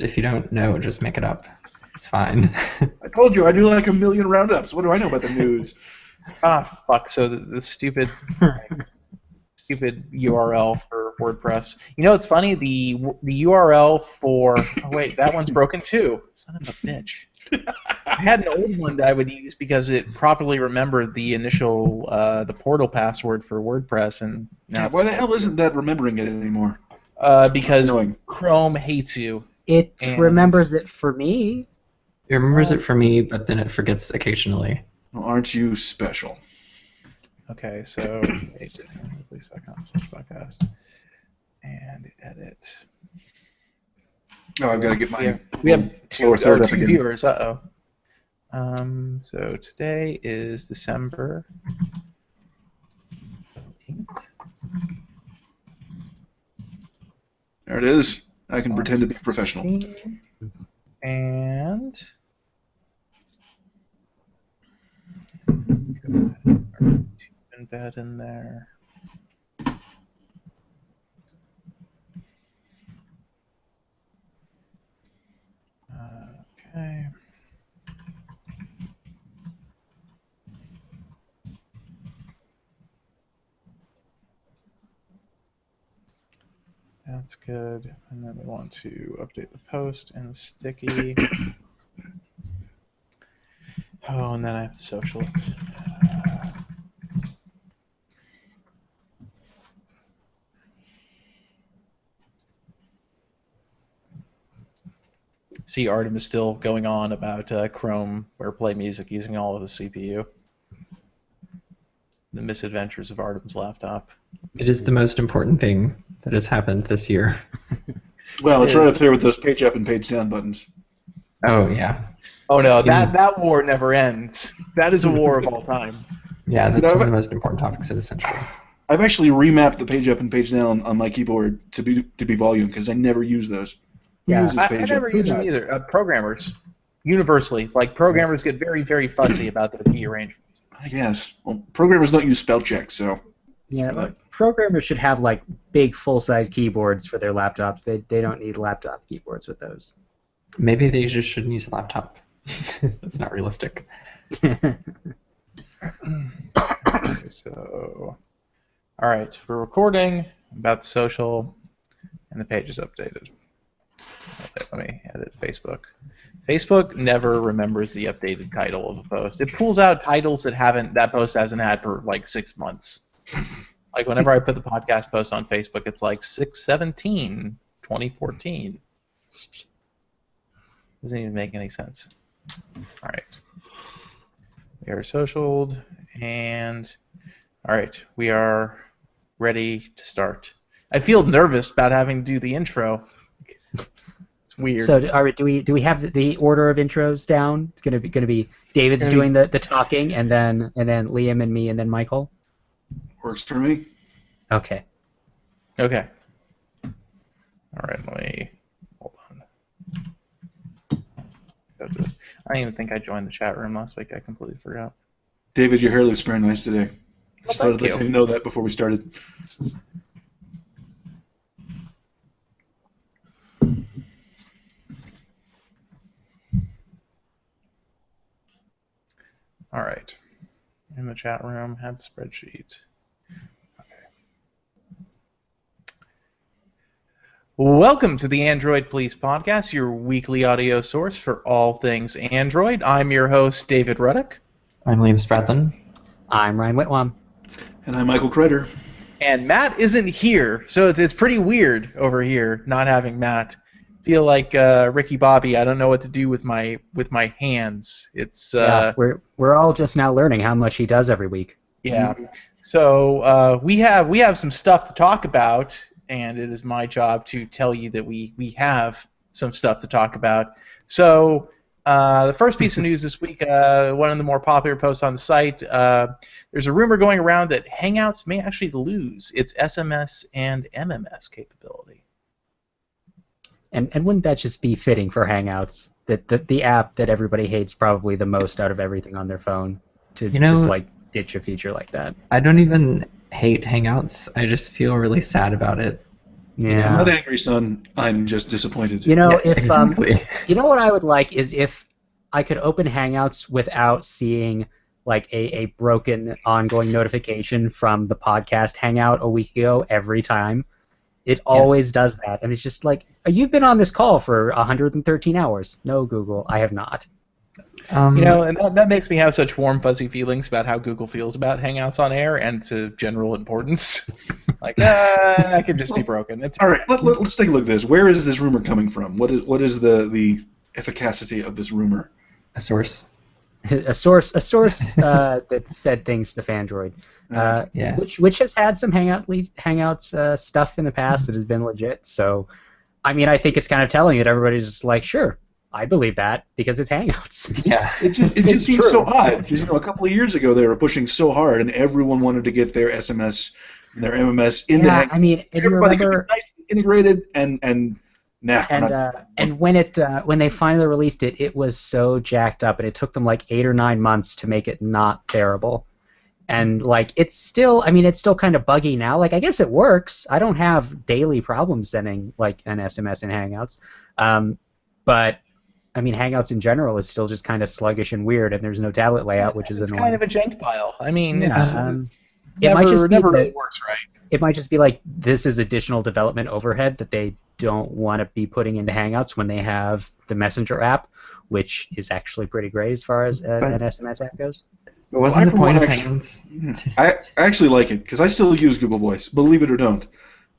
if you don't know, just make it up. It's fine. I told you I do like a million roundups. What do I know about the news? Ah, fuck. So the stupid URL for WordPress. You know, it's funny. The URL for wait, that one's broken too. Son of a bitch. I had an old one that I would use because it properly remembered the initial the portal password for WordPress, and now Why the hell isn't that remembering it anymore? because Annoying. Chrome hates you. It And- remembers it for me. It remembers it for me, but then it forgets occasionally. Well, aren't you special? Okay, so please.com/podcast and edit. Oh, I've got to get my. We have two lower third up two again. viewers. So today is December 17th. There it is. I can pretend to be professional. And embed in there. Okay. That's good. And then we want to update the post in sticky. Oh, and then I have to social it. See, Artem is still going on about Chrome or Play Music using all of the CPU. The misadventures of Artem's laptop. It is the most important thing that has happened this year. Well, it's right up there with those page up and page down buttons. Oh, yeah. Oh no, that war never ends. That is a war of all time. Yeah, that's one of the most important topics of the century. I've actually remapped the page up and page down on my keyboard to be volume because I never use those. Who Yeah, uses I page never up? use them either. Programmers, universally, like programmers get very, very fuzzy about their key arrangements. I guess. Well, programmers don't use spell check, so. Yeah, but programmers should have like big full-size keyboards for their laptops. They don't need laptop keyboards with those. Maybe they just shouldn't use a laptop. That's not realistic. Okay, so, all right, we're recording about the social, and the page is updated. Okay, let me edit Facebook. Facebook never remembers the updated title of a post. It pulls out titles that post hasn't had for like 6 months. Like whenever I put the podcast post on Facebook, it's like 6/17/2014. Doesn't even make any sense. All right. We are socialed, and all right, we are ready to start. I feel nervous about having to do the intro. It's weird. So, all right, do we have the order of intros down? It's gonna be David's doing the talking, and then Liam and me, and then Michael. Works for me. Okay. Okay. All right, let me hold on. I don't even think I joined the chat room last week. I completely forgot. David, your hair looks very nice today. Just thought I'd thank let you. you know that before we started. All right. In the chat room, had the spreadsheet. Okay. Welcome to the Android Police Podcast, your weekly audio source for all things Android. I'm your host, David Ruddock. I'm Liam Spratlin. I'm Ryan Whitwam. And I'm Michael Kreider. And Matt isn't here, so it's pretty weird over here not having Matt. Feel like Ricky Bobby. I don't know what to do with my hands. It's Yeah, we're all just now learning how much he does every week. yeah. So we have some stuff to talk about, and it is my job to tell you that we have some stuff to talk about. So the first piece of news this week, one of the more popular posts on the site, there's a rumor going around that Hangouts may actually lose its SMS and MMS capability. And wouldn't that just be fitting for Hangouts? That the app that everybody hates probably the most out of everything on their phone to just like ditch a feature like that. I don't even hate Hangouts. I just feel really sad about it. I'm not Yeah. angry, son. I'm just disappointed. You know, Yeah, if exactly. you know what I would like is if I could open Hangouts without seeing like a broken ongoing notification from the podcast Hangout a week ago every time. It always Yes. does that, and it's just like, you've been on this call for 113 hours. No, Google, I have not. You know, Um, and that makes me have such warm, fuzzy feelings about how Google feels about Hangouts on air and to general importance. Like, I could just be broken. It's All right, let's take a look at this. Where is this rumor coming from? What is the efficacy of this rumor? a source. a source that said things to Fandroid, Yeah. which has had some Hangouts stuff in the past that has been legit. So, I mean, I think it's kind of telling that everybody's just like, sure, I believe that because it's Hangouts. Yeah. It just It's seems true. so odd because a couple of years ago they were pushing so hard and everyone wanted to get their SMS and their MMS into Yeah, Hangouts. I mean, and you Everybody could remember, be nicely integrated and nah, we're not. and when they finally released it, it was so jacked up, and it took them like 8 or 9 months to make it not terrible. And like, it's still kind of buggy now. Like, I guess it works. I don't have daily problems sending like an SMS in Hangouts, but I mean, Hangouts in general is still just kind of sluggish and weird, and there's no tablet layout, which is it's annoying. kind of a jank pile. I mean, Yeah, it's it might just be never that- really works right. It might just be like, this is additional development overhead that they don't want to be putting into Hangouts when they have the Messenger app, which is actually pretty great as far as But- an SMS app goes. But wasn't I, the for point one, of actually- Hangouts? I actually like it because I still use Google Voice, believe it or don't.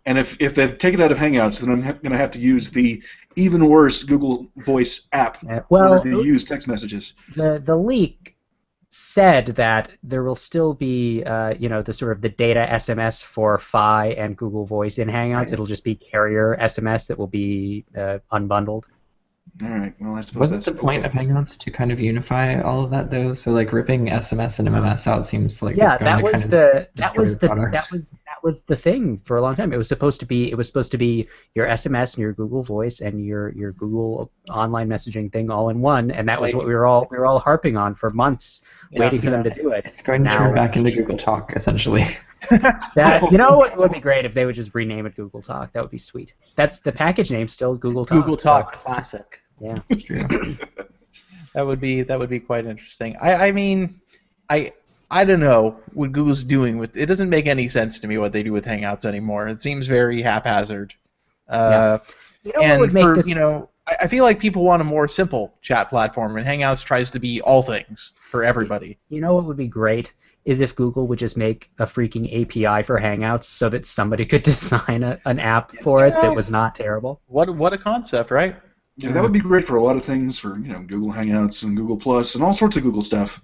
And if they take it out of Hangouts, then I'm going to have to use the even worse Google Voice app Well, to use text messages. the leak said that there will still be the sort of the data SMS for Fi and Google Voice in Hangouts. Right. It'll just be carrier SMS that will be unbundled. All right, well, I suppose Wasn't that's the point of Hangouts to kind of unify all of that though? So like ripping SMS and MMS out seems like Yeah, it's going that to was kind of that destroy was the product. that was the thing for a long time. It was supposed to be your SMS and your Google Voice and your Google online messaging thing all in one, and that was what we were all harping on for months, waiting for them to do it. It's going to Now- turn back into Google Talk essentially. That what would be great if they would just rename it Google Talk. That would be sweet. That's the package name, still Google Talk. Google Talk Classic. Yeah. It's true. That would be quite interesting. I mean, I don't know what Google's doing with it. Doesn't make any sense to me what they do with Hangouts anymore. It seems very haphazard. Yeah. You know what And would make for this? I feel like people want a more simple chat platform, and Hangouts tries to be all things for everybody. You know what would be great is if Google would just make a freaking API for Hangouts so that somebody could design an app for it that was not terrible. What a concept, right? Yeah, that would be great for a lot of things, for Google Hangouts and Google Plus and all sorts of Google stuff.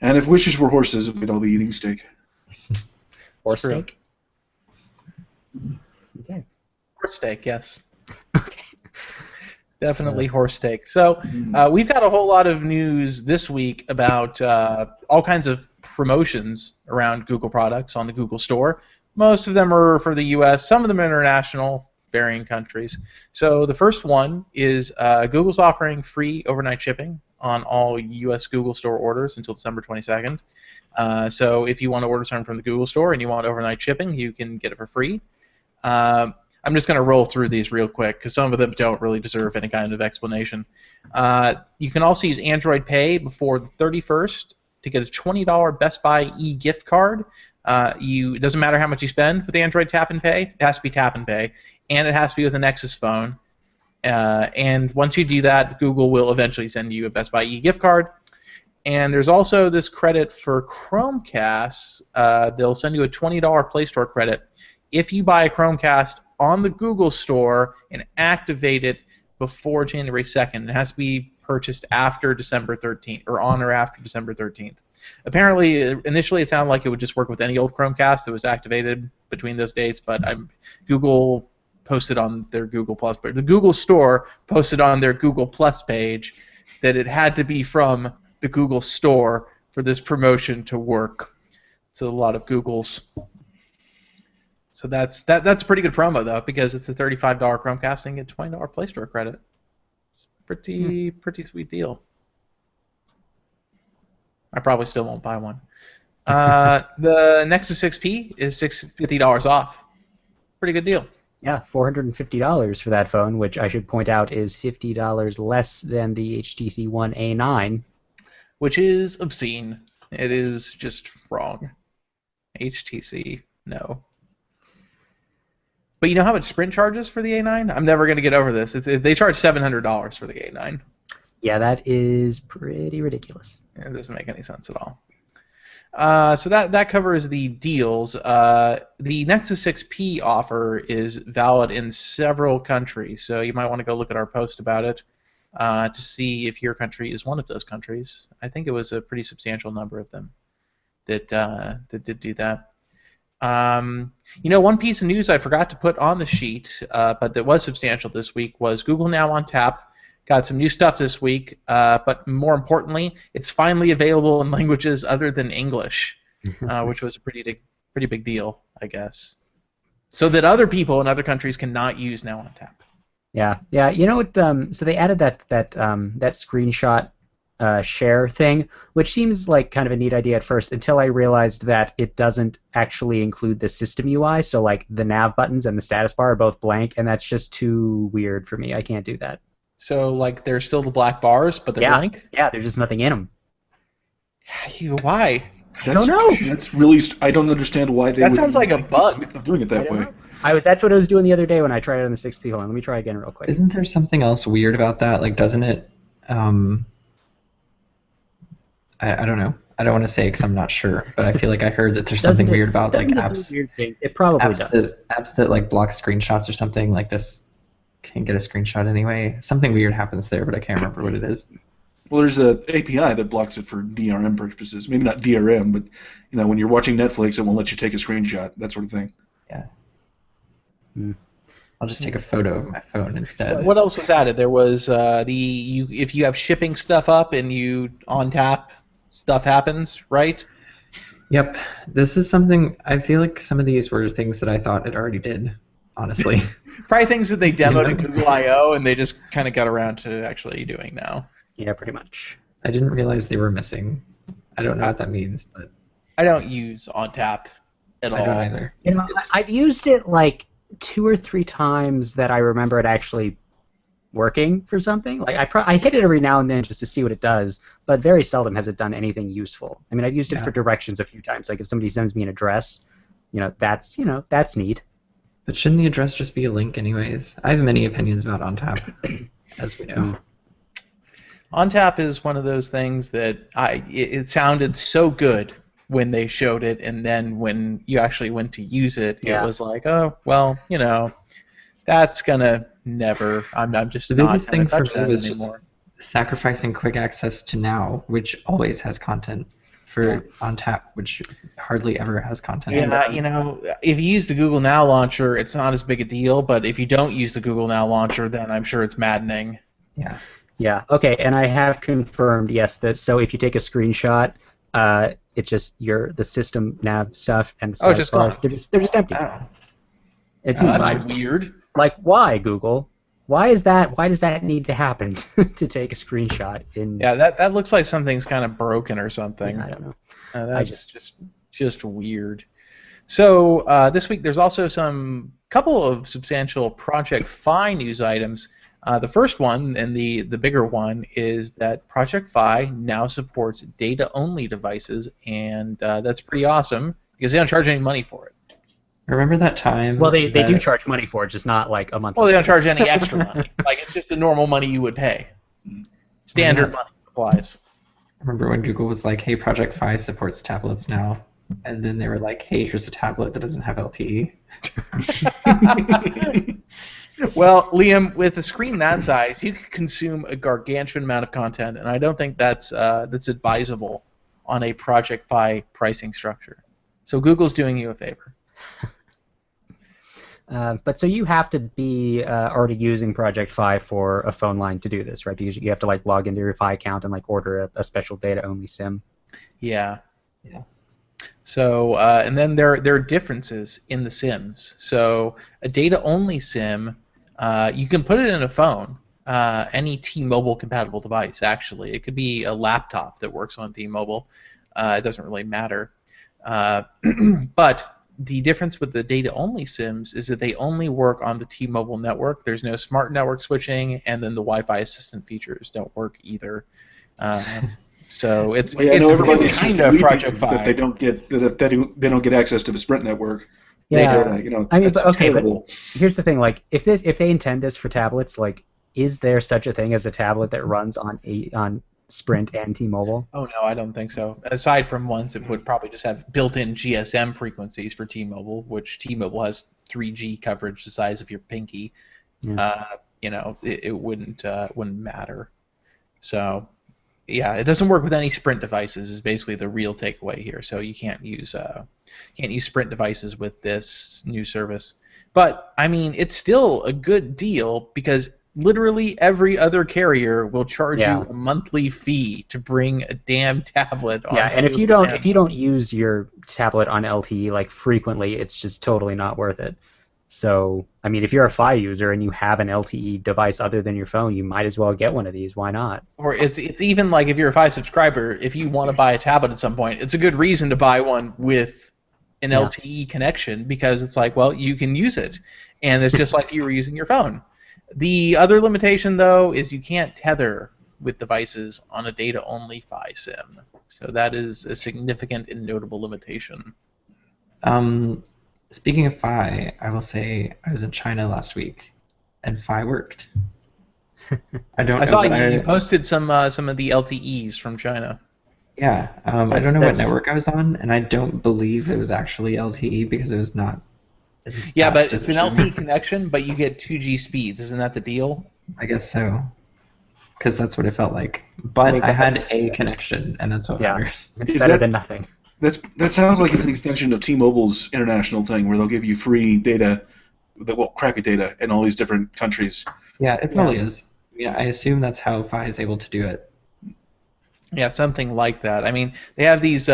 And if wishes were horses, we'd all be eating steak. Or It's true. steak. Okay. Horse steak, yes. Okay. Definitely horse steak. So we've got a whole lot of news this week about all kinds of promotions around Google products on the Google Store. Most of them are for the U.S., some of them are international, varying countries. So the first one is Google's offering free overnight shipping on all U.S. Google Store orders until December 22nd. So if you want to order something from the Google Store and you want overnight shipping, you can get it for free. I'm just going to roll through these real quick because some of them don't really deserve any kind of explanation. You can also use Android Pay before the 31st to get a $20 Best Buy e-gift card. It doesn't matter how much you spend with Android Tap and Pay. It has to be Tap and Pay, and it has to be with a Nexus phone. And once you do that, Google will eventually send you a Best Buy e-gift card. And there's also this credit for Chromecast. They'll send you a $20 Play Store credit if you buy a Chromecast on the Google Store and activate it before January 2nd. It has to be purchased after December 13th, or on or after December 13th. Apparently, initially it sounded like it would just work with any old Chromecast that was activated between those dates, but Google posted on their Google Plus, but the Google Store posted on their Google Plus page that it had to be from the Google Store for this promotion to work. So a lot of Googles. So that's a pretty good promo though, because it's a $35 Chromecast and you get $20 Play Store credit. Pretty sweet deal. I probably still won't buy one. The Nexus 6P is $50 off. Pretty good deal. Yeah, $450 for that phone, which I should point out is $50 less than the HTC One A9. Which is obscene. It is just wrong. HTC, no. But you know how much Sprint charges for the A9? I'm never going to get over this. They charge $700 for the A9. Yeah, that is pretty ridiculous. It doesn't make any sense at all. So that covers the deals. The Nexus 6P offer is valid in several countries, so you might want to go look at our post about it to see if your country is one of those countries. I think it was a pretty substantial number of them that did do that. One piece of news I forgot to put on the sheet, but that was substantial this week, was Google Now on Tap. Got some new stuff this week, but more importantly, it's finally available in languages other than English, which was a pretty big deal, I guess. So that other people in other countries cannot use Now on Tap. Yeah. You know what? So they added that screenshot share thing, which seems like kind of a neat idea at first, until I realized that it doesn't actually include the system UI. So like the nav buttons and the status bar are both blank, and that's just too weird for me. I can't do that. So, like, there's still the black bars, but they're blank? Yeah, there's just nothing in them. Why? I don't know. That's really. I don't understand why they. That sounds like a bug. Of doing it that way. That's what I was doing the other day when I tried it on the 6P. Hold on, let me try again real quick. Isn't there something else weird about that? Like, doesn't it? I don't know. I don't want to say because I'm not sure, but I feel like I heard that there's something weird about like apps. Weird thing? It probably does. Apps that like block screenshots or something like this. Can't get a screenshot anyway. Something weird happens there, but I can't remember what it is. Well, there's an API that blocks it for DRM purposes. Maybe not DRM, but when you're watching Netflix, it won't let you take a screenshot, that sort of thing. Yeah. I'll just take a photo of my phone instead. What else was added? There was if you have shipping stuff up and you on tap, stuff happens, right? Yep. This is something. I feel like some of these were things that I thought it already did. Honestly. Probably things that they demoed in Google I/O and they just kind of got around to actually doing now. Yeah, pretty much. I didn't realize they were missing. I don't know what that means, but I don't use OnTap at all. I don't either. I've used it like 2 or 3 times that I remember it actually working for something. Like I hit it every now and then just to see what it does, but very seldom has it done anything useful. I mean, I've used it for directions a few times. Like if somebody sends me an address, that's neat. But shouldn't the address just be a link anyways? I have many opinions about OnTap, as we know. OnTap is one of those things that it sounded so good when they showed it, and then when you actually went to use it, it was like, oh, well, that's gonna never. I'm just the not biggest thing for touch me was anymore. Just sacrificing quick access to Now, which always has content, for OnTap, which hardly ever has content. Yeah, if you use the Google Now launcher, it's not as big a deal, but if you don't use the Google Now launcher, then I'm sure it's maddening. Yeah. Yeah. Okay, and I have confirmed, yes, that so if you take a screenshot, it just the system nav stuff and the just gone. They're just empty. That's weird. Like, why, Google? Why does that need to happen to take a screenshot? Yeah, that looks like something's kind of broken or something. Yeah, I don't know. That's just weird. So this week there's also some couple of substantial Project Fi news items. The first one, and the bigger one, is that Project Fi now supports data-only devices, and that's pretty awesome because they don't charge any money for it. Remember that time? Well, they do charge money for it, just not like a month. Well, they don't charge any extra money. Like, it's just the normal money you would pay. Standard money applies. Remember when Google was like, hey, Project Fi supports tablets now? And then they were like, hey, here's a tablet that doesn't have LTE. Well, Liam, with a screen that size, you could consume a gargantuan amount of content, and I don't think that's advisable on a Project Fi pricing structure. So Google's doing you a favor. But so you have to be already using Project Fi for a phone line to do this, right? Because you have to like log into your Fi account and like order a special data-only SIM. Yeah. So and then there are differences in the SIMs. So a data-only SIM, you can put it in a phone, any T-Mobile compatible device. Actually, it could be a laptop that works on T-Mobile. It doesn't really matter. But the difference with the data-only SIMs is that they only work on the T-Mobile network. There's no smart network switching, and then the Wi-Fi assistant features don't work either. So it's Well, yeah, I know everybody's it's just kind of weeping Project that Fi. they don't get access to the Sprint network. Yeah. You know, I mean, that's but okay, terrible. but here's the thing: like, if they intend this for tablets, like, is there such a thing as a tablet that runs on Sprint and T-Mobile? Oh no, I don't think so. Aside from ones that would probably just have built-in GSM frequencies for T-Mobile, which T-Mobile has 3G coverage the size of your pinky. Yeah. You know, it wouldn't matter. So, yeah, it doesn't work with any Sprint devices. Is basically the real takeaway here. So you can't use Sprint devices with this new service. But I mean, it's still a good deal because literally every other carrier will charge Yeah. you a monthly fee to bring a damn tablet on. Yeah, and if you don't use your tablet on LTE like frequently, it's just totally not worth it. So, I mean, if you're a Fi user and you have an LTE device other than your phone, you might as well get one of these. Why not? Or it's even like if you're a Fi subscriber, if you want to buy a tablet at some point, it's a good reason to buy one with an LTE connection because it's like, well, you can use it, and it's just like you were using your phone. The other limitation, though, is you can't tether with devices on a data-only Fi SIM. So that is a significant and notable limitation. Speaking of Fi, I will say I was in China last week, and Fi worked. I saw you posted some of the LTEs from China. Yeah, I don't know what network I was on, and I don't believe it was actually LTE because it was not. Yeah, but it's an LTE connection, but you get 2G speeds. Isn't that the deal? I guess so, because that's what it felt like. But I had a connection, and that's what matters. It's better than nothing. That sounds like it's an extension of T-Mobile's international thing, where they'll give you free data, crappy data in all these different countries. Yeah, it probably is. Yeah, I assume that's how Fi is able to do it. Yeah, something like that. I mean, they have these.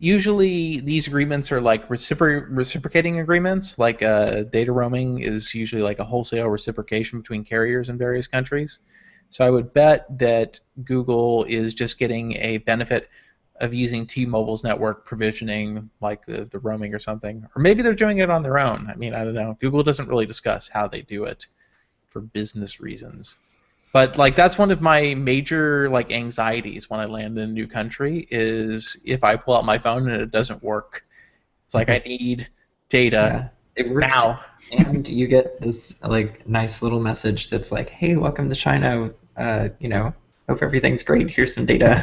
Usually, these agreements are like reciprocating agreements. Like data roaming is usually like a wholesale reciprocation between carriers in various countries. So I would bet that Google is just getting a benefit of using T-Mobile's network provisioning, like the roaming or something. Or maybe they're doing it on their own. I mean, I don't know. Google doesn't really discuss how they do it for business reasons. But like that's one of my major like anxieties when I land in a new country is if I pull out my phone and it doesn't work. It's like I need data now. And you get this like nice little message that's like, "Hey, welcome to China. Hope everything's great. Here's some data."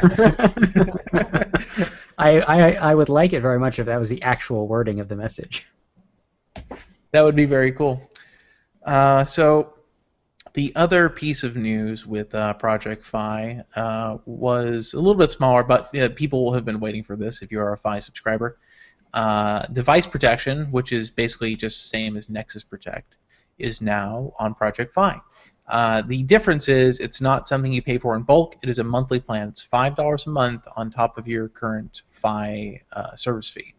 I would like it very much if that was the actual wording of the message. That would be very cool. So the other piece of news with Project Fi was a little bit smaller, but people have been waiting for this if you are a Fi subscriber. Device protection, which is basically just the same as Nexus Protect, is now on Project Fi. The difference is it's not something you pay for in bulk. It is a monthly plan. It's $5 a month on top of your current Fi service fee.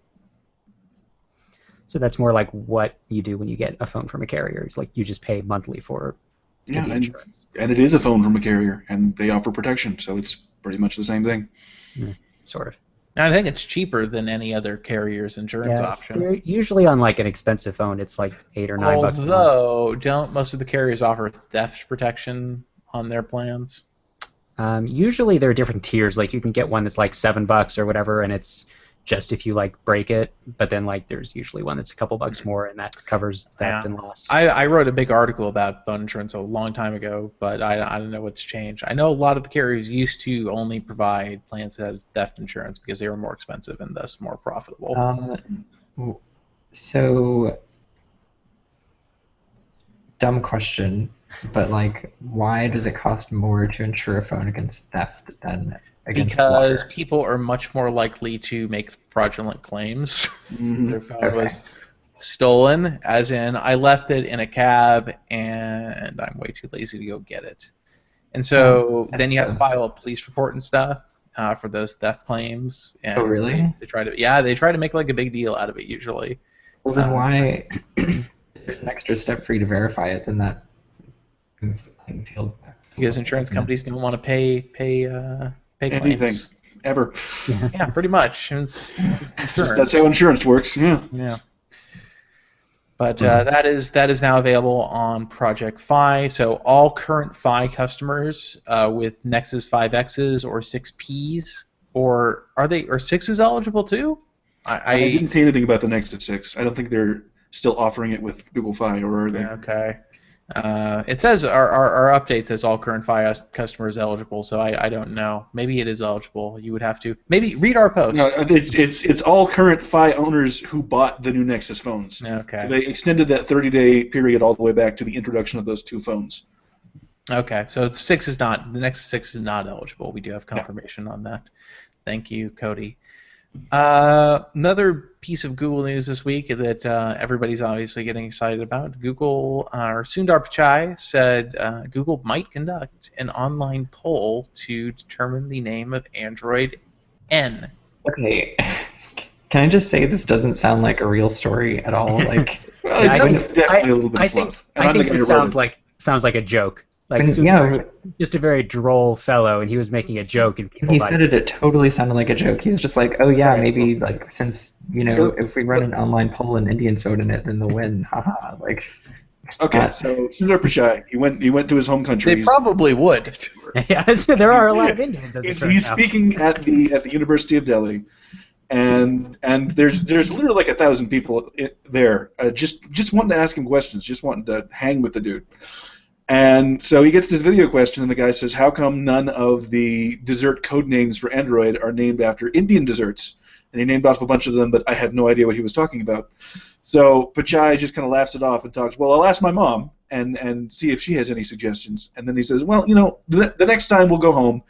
So that's more like what you do when you get a phone from a carrier. It's like you just pay monthly for the insurance. And it is a phone from a carrier, and they offer protection, so it's pretty much the same thing. Sort of. And I think it's cheaper than any other carrier's insurance option. Usually on like an expensive phone, it's like $8 or $9. Although, don't most of the carriers offer theft protection on their plans? Usually there are different tiers. Like you can get one that's like $7 or whatever, and it's just if you like break it. But then like there's usually one that's a couple bucks more, and that covers theft and loss. I wrote a big article about phone insurance a long time ago, but I don't know what's changed. I know a lot of the carriers used to only provide plans that had theft insurance because they were more expensive and thus more profitable. So, dumb question, but like, why does it cost more to insure a phone against theft than against because water? People are much more likely to make fraudulent claims. Their phone was stolen, as in I left it in a cab and I'm way too lazy to go get it. And so then you have to file a police report and stuff for those theft claims. And oh, really? They try to make like a big deal out of it usually. Well, then why? If there's an extra step for you to verify it, then that moves the playing field. Because insurance companies don't want to pay anything. claims. ever. Yeah, pretty much. It's insurance. That's how insurance works. Yeah. Yeah. But that is now available on Project Fi. So all current Fi customers with Nexus 5Xs or 6Ps, or are 6s eligible too? I didn't see anything about the Nexus 6. I don't think they're still offering it with Google Fi, or are they? Okay. It says our update says all current Fi customers eligible, so I don't know. Maybe it is eligible. You would have to maybe read our post. No, it's all current Fi owners who bought the new Nexus phones. Okay. So they extended that 30-day period all the way back to the introduction of those two phones. Okay, so the Nexus 6 is not eligible. We do have confirmation on that. Thank you, Cody. Another piece of Google news this week that everybody's obviously getting excited about. Google, or Sundar Pichai said Google might conduct an online poll to determine the name of Android N. Okay, can I just say this doesn't sound like a real story at all? Like, Well, it's definitely a little bit of fluff. And I I'm think the guy it who wrote sounds like a joke. Like, yeah, just a very droll fellow, and he was making a joke, and people he thought, said it totally sounded like a joke. He was just like, oh yeah, maybe like since if we run an online poll and Indians vote in it, then they'll win. Haha. Like. Okay, so Sundar Pichai, he went to his home country. They probably would. Yeah, so there are a lot of Indians. As it turns He's out. speaking at the University of Delhi, and there's literally like 1,000 people there, just wanting to ask him questions, just wanting to hang with the dude. And so he gets this video question, and the guy says, "How come none of the dessert code names for Android are named after Indian desserts?" And he named off a bunch of them, but I had no idea what he was talking about. So Pichai just kind of laughs it off and talks, "Well, I'll ask my mom and see if she has any suggestions." And then he says, "Well, the next time we'll go home,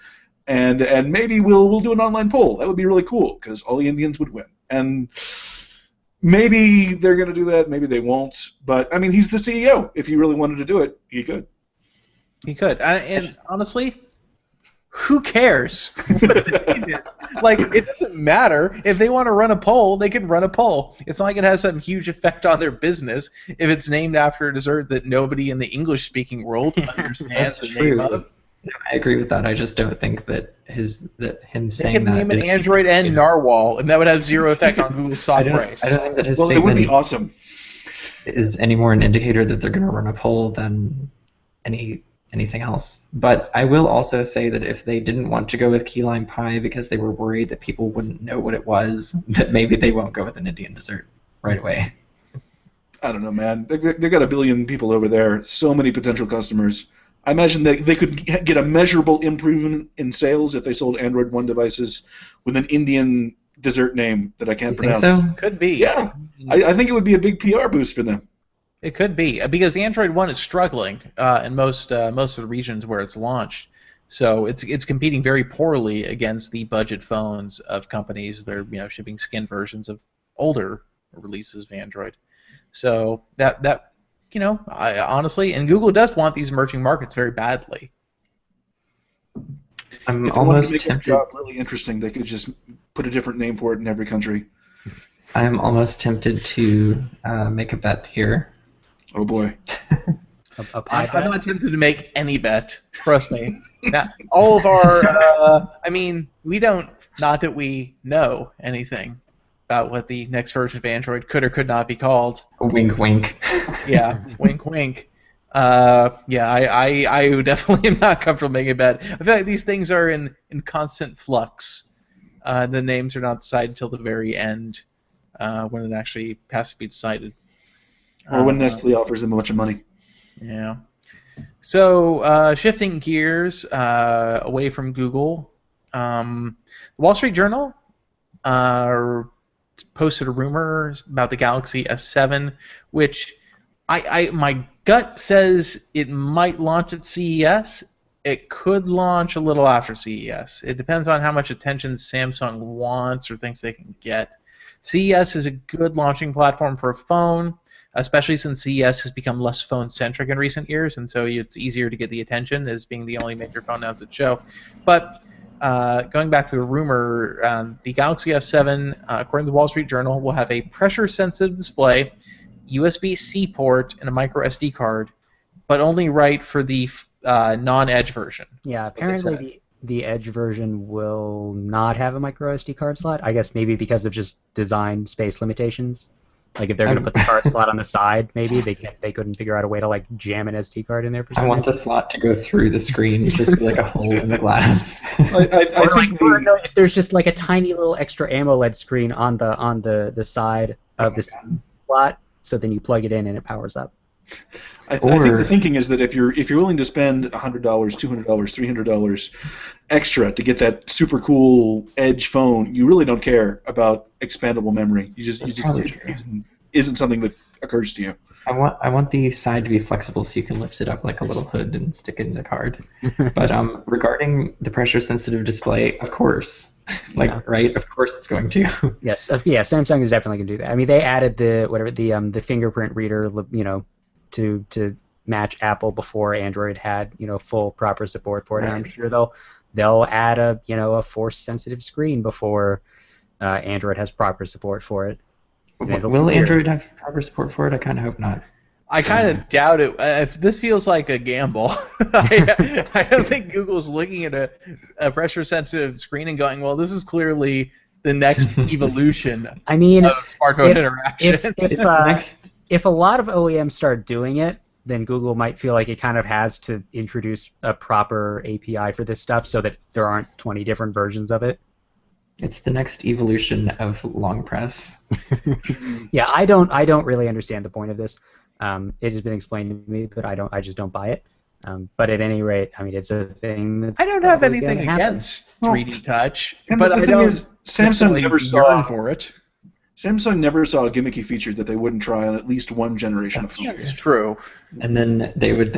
and maybe we'll do an online poll. That would be really cool because all the Indians would win." And maybe they're going to do that, maybe they won't. But I mean, he's the CEO. If he really wanted to do it, he could. He could. And honestly, who cares what the name is? Like, it doesn't matter. If they want to run a poll, they can run a poll. It's not like it has some huge effect on their business if it's named after a dessert that nobody in the English-speaking world understands the name of. I agree with that. I just don't think that him saying They that could name is it Android N Narwhal, and that would have zero effect on Google's stock price. I don't think that his Well, it would statement be awesome. is any more an indicator that they're going to run a poll than anything else. But I will also say that if they didn't want to go with key lime pie because they were worried that people wouldn't know what it was, that maybe they won't go with an Indian dessert right away. I don't know, man. They got 1 billion people over there, so many potential customers. I imagine that they could get a measurable improvement in sales if they sold Android One devices with an Indian dessert name that I can't You think pronounce. so? Could be. Yeah, I think it would be a big PR boost for them. It could be because the Android One is struggling in most of the regions where it's launched. So it's competing very poorly against the budget phones of companies that are shipping skin versions of older releases of Android. So that I honestly, and Google does want these emerging markets very badly. I'm If they wanted to almost make the tempted. job really interesting, they could just put a different name for it in every country. I'm almost tempted to make a bet here. Oh boy. A pie I'm not tempted to make any bet. Trust me. Now, all of our, we don't. Not that we know anything about what the next version of Android could or could not be called. Wink, wink. Yeah, wink, wink. I definitely am not comfortable making a bet. I feel like these things are in constant flux. The names are not decided until the very end, when it actually has to be decided. Or when Nestle offers them a bunch of money. Yeah. So, shifting gears away from Google, the Wall Street Journal posted a rumor about the Galaxy S7, which my gut says it might launch at CES. It could launch a little after CES. It depends on how much attention Samsung wants or thinks they can get. CES is a good launching platform for a phone, especially since CES has become less phone-centric in recent years, and so it's easier to get the attention as being the only major phone announced at show. But going back to the rumor, the Galaxy S7, according to the Wall Street Journal, will have a pressure-sensitive display, USB-C port, and a micro SD card, but only right for the non-Edge version. Yeah, apparently the Edge version will not have a micro SD card slot. I guess maybe because of just design space limitations. Like if they're going to put the card slot on the side, maybe they couldn't figure out a way to like jam an SD card in there for some I want the reason. slot to go through the screen, just be like a hole in the glass. I think the, If there's just like a tiny little extra AMOLED screen on the side of the slot, so then you plug it in and it powers up. I think the thinking is that if you're willing to spend $100, $200, $300 extra to get that super cool Edge phone, you really don't care about expandable memory. It isn't something that occurs to you. I want the side to be flexible so you can lift it up like a little hood and stick it in the card. But regarding the pressure sensitive display, of course, right? Of course it's going to. Yes, yeah. Samsung is definitely going to do that. I mean, they added the fingerprint reader, to match Apple before Android had full proper support for it. And I'm sure they'll add a force sensitive screen before Android has proper support for it. Will Android have proper support for it? I kind of hope not. I kind of doubt it. This feels like a gamble. I don't think Google's looking at a pressure-sensitive screen and going, well, this is clearly the next evolution of smartphone interaction. If a lot of OEMs start doing it, then Google might feel like it kind of has to introduce a proper API for this stuff so that there aren't 20 different versions of it. It's the next evolution of long press. Yeah, I don't really understand the point of this. It has been explained to me, but I just don't buy it. But at any rate, I mean, it's a thing that's I don't have anything against 3D Touch, but the thing is, Samsung never saw for it. Samsung never saw a gimmicky feature that they wouldn't try on at least one generation of phones. That's true. And then they would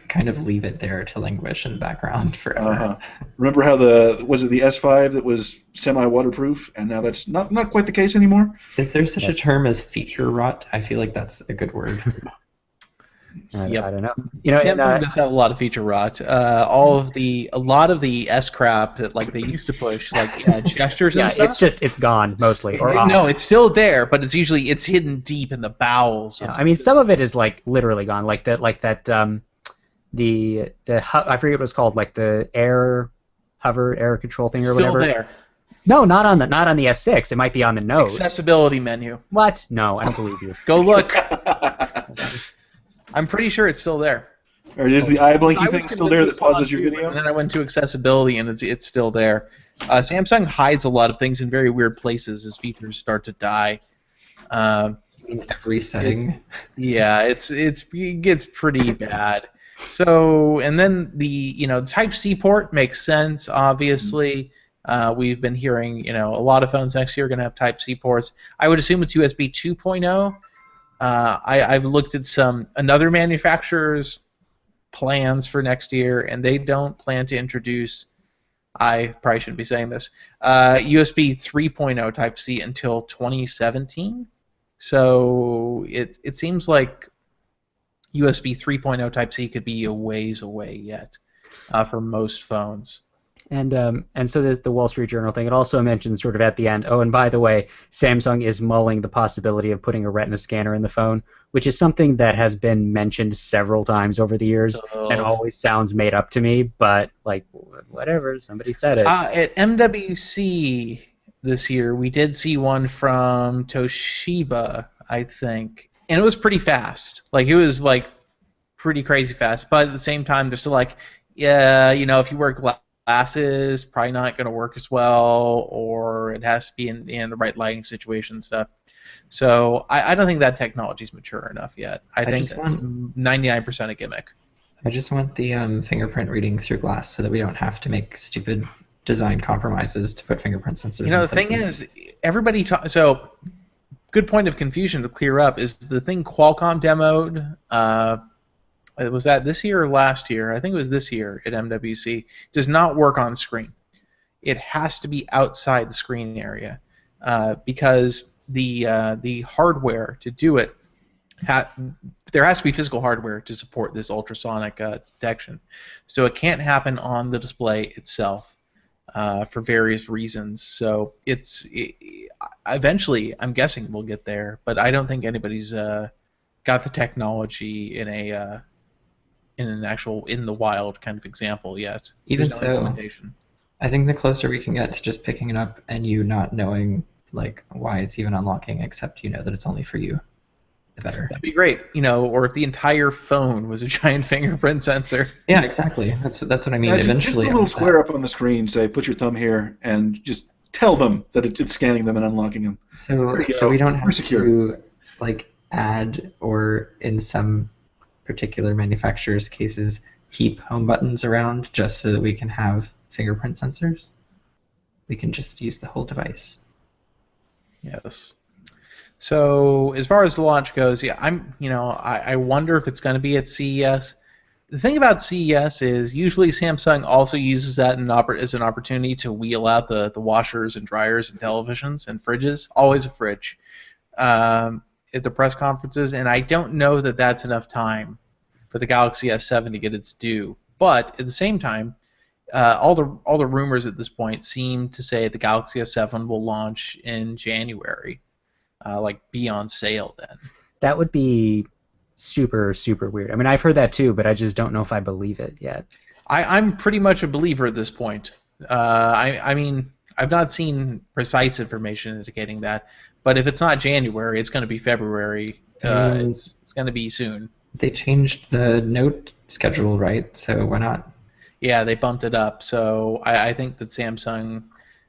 kind of leave it there to languish in the background forever. Remember how was it the S5 that was semi-waterproof, and now that's not quite the case anymore? Is there such a term as feature rot? I feel like that's a good word. I don't know. Samsung does have a lot of feature rot. A lot of the S crap that they used to push, gestures and stuff. It's gone mostly. No, it's still there, but it's hidden deep in the bowels. Yeah, I mean, some of it is literally gone. I forget what it was called, the air control thing or whatever. Still there. No, not on the S6. It might be on the Note. Accessibility menu. What? No, I don't believe you. Go look. I'm pretty sure it's still there. Or is the eye blinky thing still there that pauses your video? And then I went to accessibility, and it's still there. Samsung hides a lot of things in very weird places as features start to die. In every setting. It gets pretty bad. So, and then the Type-C port makes sense. Obviously, we've been hearing a lot of phones next year are going to have Type-C ports. I would assume it's USB 2.0. I've looked at another manufacturer's plans for next year, and they don't plan to introduce, I probably shouldn't be saying this, USB 3.0 Type-C until 2017. So it seems like USB 3.0 Type-C could be a ways away yet for most phones. And so the Wall Street Journal thing, it also mentions sort of at the end, oh, and by the way, Samsung is mulling the possibility of putting a retina scanner in the phone, which is something that has been mentioned several times over the years and always sounds made up to me, but whatever, somebody said it. At MWC this year, we did see one from Toshiba, I think, and it was pretty fast. It was pretty crazy fast, but at the same time, they're still if you wear glasses, probably not going to work as well, or it has to be in the right lighting situation and stuff. So I don't think that technology is mature enough yet. I think it's 99% a gimmick. I just want the fingerprint reading through glass so that we don't have to make stupid design compromises to put fingerprint sensors in the thing is, everybody so good point of confusion to clear up is the thing Qualcomm demoed. Was that this year or last year? I think it was this year at MWC. Does not work on screen. It has to be outside the screen area because the hardware to do it, there has to be physical hardware to support this ultrasonic detection. So it can't happen on the display itself for various reasons. So eventually, I'm guessing we'll get there, but I don't think anybody's got the technology in an actual in the wild kind of example yet. Even There's no so, implementation. I think the closer we can get to just picking it up and you not knowing like why it's even unlocking, except you know that it's only for you, the better. That'd be great, or if the entire phone was a giant fingerprint sensor. Yeah, exactly. That's what I mean. Just Eventually, a I little want square that. up on the screen, say, put your thumb here, and just tell them that it's scanning them and unlocking them. So There you so go. we don't We're have secure. to like add or in some particular manufacturers' cases keep home buttons around just so that we can have fingerprint sensors. We can just use the whole device. Yes. So as far as the launch goes, yeah, I wonder if it's going to be at CES. The thing about CES is usually Samsung also uses that as an opportunity to wheel out the washers and dryers and televisions and fridges. Always a fridge at the press conferences, and I don't know that that's enough time for the Galaxy S7 to get its due. But at the same time, all the rumors at this point seem to say the Galaxy S7 will launch in January. Be on sale then. That would be super, super weird. I mean, I've heard that too, but I just don't know if I believe it yet. I'm pretty much a believer at this point. I mean, I've not seen precise information indicating that, but if it's not January, it's going to be February. It's going to be soon. They changed the note schedule, right? So why not? Yeah, they bumped it up. So I think that Samsung,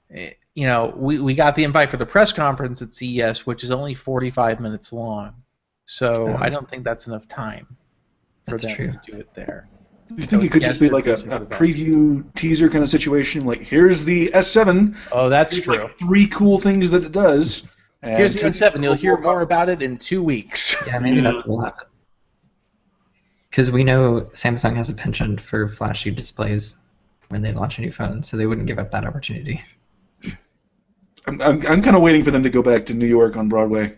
we got the invite for the press conference at CES, which is only 45 minutes long. So I don't think that's enough time for them to do it there. You think it could just be like a preview teaser kind of situation? Like, here's the S7. Oh, that's true. Like 3 cool things that it does. Here's the S7. You'll hear more about it in 2 weeks. Yeah, maybe that's a lot. Because we know Samsung has a penchant for flashy displays when they launch a new phone, so they wouldn't give up that opportunity. I'm kind of waiting for them to go back to New York on Broadway.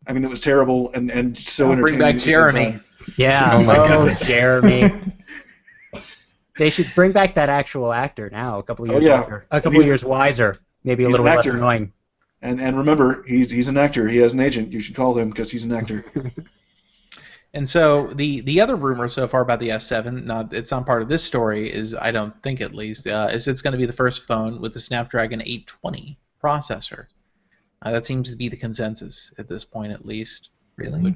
I mean, it was terrible and so entertaining. Bring back Jeremy. Yeah, Oh my God. Jeremy. They should bring back that actual actor now, a couple of years older, a couple of years wiser, maybe a little bit less annoying. And remember, he's an actor. He has an agent. You should call him because he's an actor. And so the other rumor so far about the S7, it's not part of this story, is I don't think at least, is it's going to be the first phone with the Snapdragon 820 processor. That seems to be the consensus at this point, at least. Really?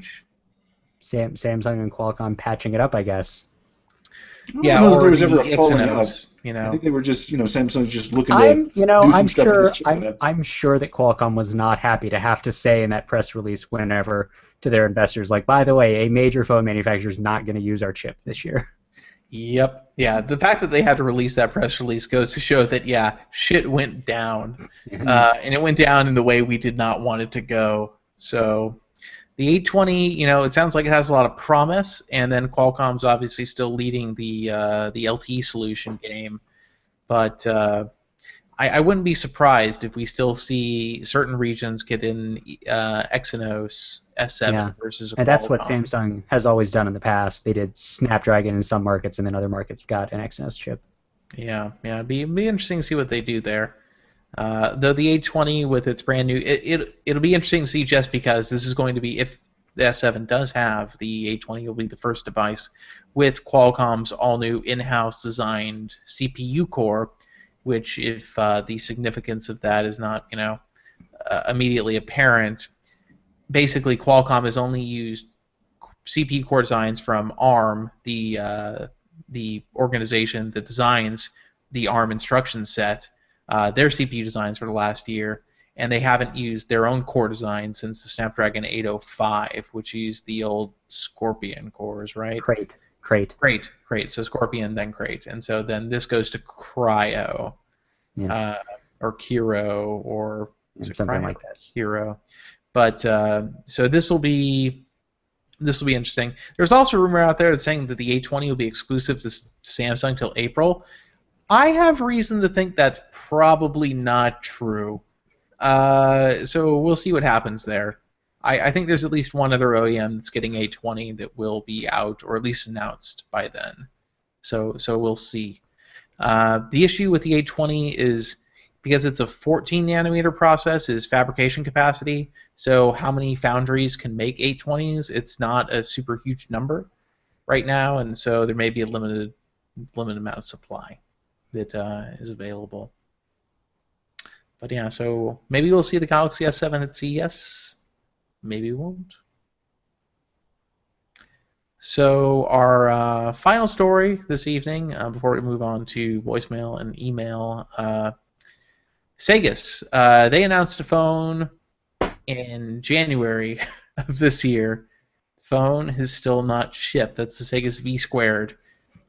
Samsung and Qualcomm patching it up, I guess. Yeah, or there was ever a falling out. I think they were just, Samsung's just looking to do some stuff with this chip. I'm sure that Qualcomm was not happy to have to say in that press release whenever to their investors, like, by the way, a major phone manufacturer is not going to use our chip this year. Yep. Yeah. The fact that they had to release that press release goes to show that, yeah, shit went down. And it went down in the way we did not want it to go. So the 820, it sounds like it has a lot of promise, and then Qualcomm's obviously still leading the LTE solution game. But I wouldn't be surprised if we still see certain regions get in Exynos S7 versus a Qualcomm. And that's what Samsung has always done in the past. They did Snapdragon in some markets, and then other markets got an Exynos chip. Yeah, it'd be interesting to see what they do there. Though the 820 with its brand new, it'll be interesting to see just because this is going to be, if the S7 does have the 820, will be the first device with Qualcomm's all-new in-house designed CPU core, which, if the significance of that is not, immediately apparent, basically Qualcomm has only used CPU core designs from ARM, the organization that designs the ARM instruction set, their CPU designs for the last year, and they haven't used their own core design since the Snapdragon 805, which used the old Scorpion cores, right? Crate. So Scorpion, then Crate, and so then this goes to Cryo, or Kiro, or something Cryo, like that. Kiro. But so this will be interesting. There's also a rumor out there that's saying that the 820 will be exclusive to Samsung till April. I have reason to think that's probably not true. So we'll see what happens there. I think there's at least one other OEM that's getting 820 that will be out, or at least announced by then. So we'll see. The issue with the 820 is, because it's a 14 nanometer process, is fabrication capacity. So how many foundries can make 820s? It's not a super huge number right now, and so there may be a limited amount of supply that is available. But yeah, so maybe we'll see the Galaxy S7 at CES. Maybe we won't. So our final story this evening, before we move on to voicemail and email, Segas. They announced a phone in January of this year. The phone has still not shipped. That's the Segas V Squared,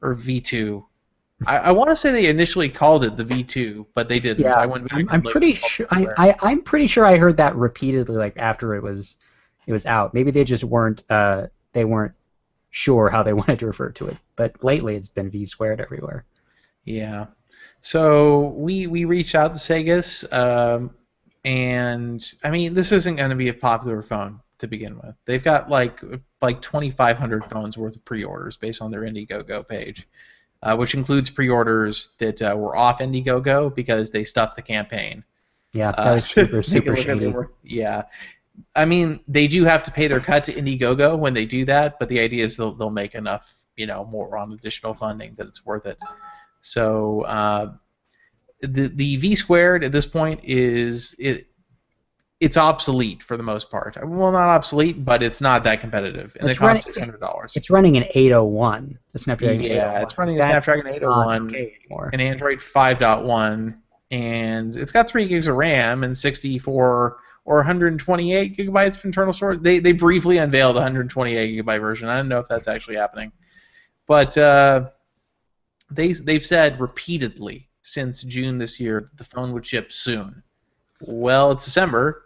or V2. I want to say they initially called it the V2, but they didn't. Yeah, I went back I'm and looked. pretty sure. I'm pretty sure I heard that repeatedly, like after it was out. Maybe they just weren't sure how they wanted to refer to it. But lately, it's been V squared everywhere. Yeah. So we reached out to Segas, and I mean, this isn't going to be a popular phone to begin with. They've got like 2,500 phones worth of pre-orders based on their Indiegogo page, which includes pre-orders that were off Indiegogo because they stuffed the campaign. Yeah, that was super shady. Yeah. I mean, they do have to pay their cut to Indiegogo when they do that, but the idea is they'll make enough, more on additional funding that it's worth it. So the V squared at this point it's obsolete for the most part. Well, not obsolete, but it's not that competitive, and it costs $600. It's running an 801, a Snapdragon 801. Yeah, it's running a Snapdragon 801, okay anymore. an Android 5.1, and it's got 3 gigs of RAM and 64 or 128 gigabytes of internal storage. They briefly unveiled the 128 gigabyte version. I don't know if that's actually happening, but they've said repeatedly since June this year that the phone would ship soon. Well, it's December,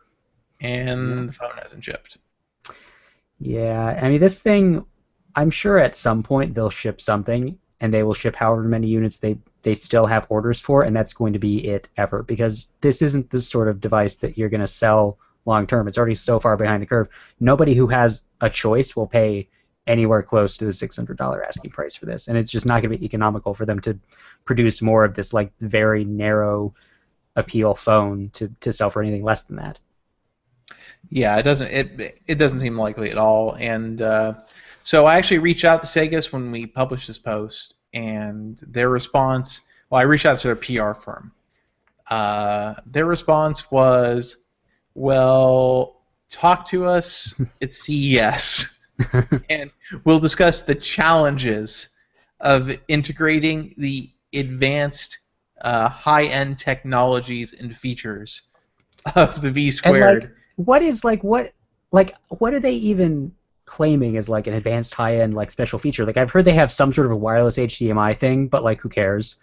and the phone hasn't shipped. Yeah, I mean, this thing, I'm sure at some point they'll ship something, and they will ship however many units they still have orders for, and that's going to be it ever, because this isn't the sort of device that you're going to sell long term. It's already so far behind the curve. Nobody who has a choice will pay anywhere close to the $600 asking price for this, and it's just not going to be economical for them to produce more of this like very narrow appeal phone to sell for anything less than that. Yeah, it doesn't seem likely at all. And so I actually reached out to Segas when we published this post, and their response, well, I reached out to their PR firm. Their response was, well, talk to us at CES, and we'll discuss the challenges of integrating the advanced high-end technologies and features of the V squared. And what are they even claiming as like an advanced high-end like special feature? Like I've heard they have some sort of a wireless HDMI thing, but like who cares?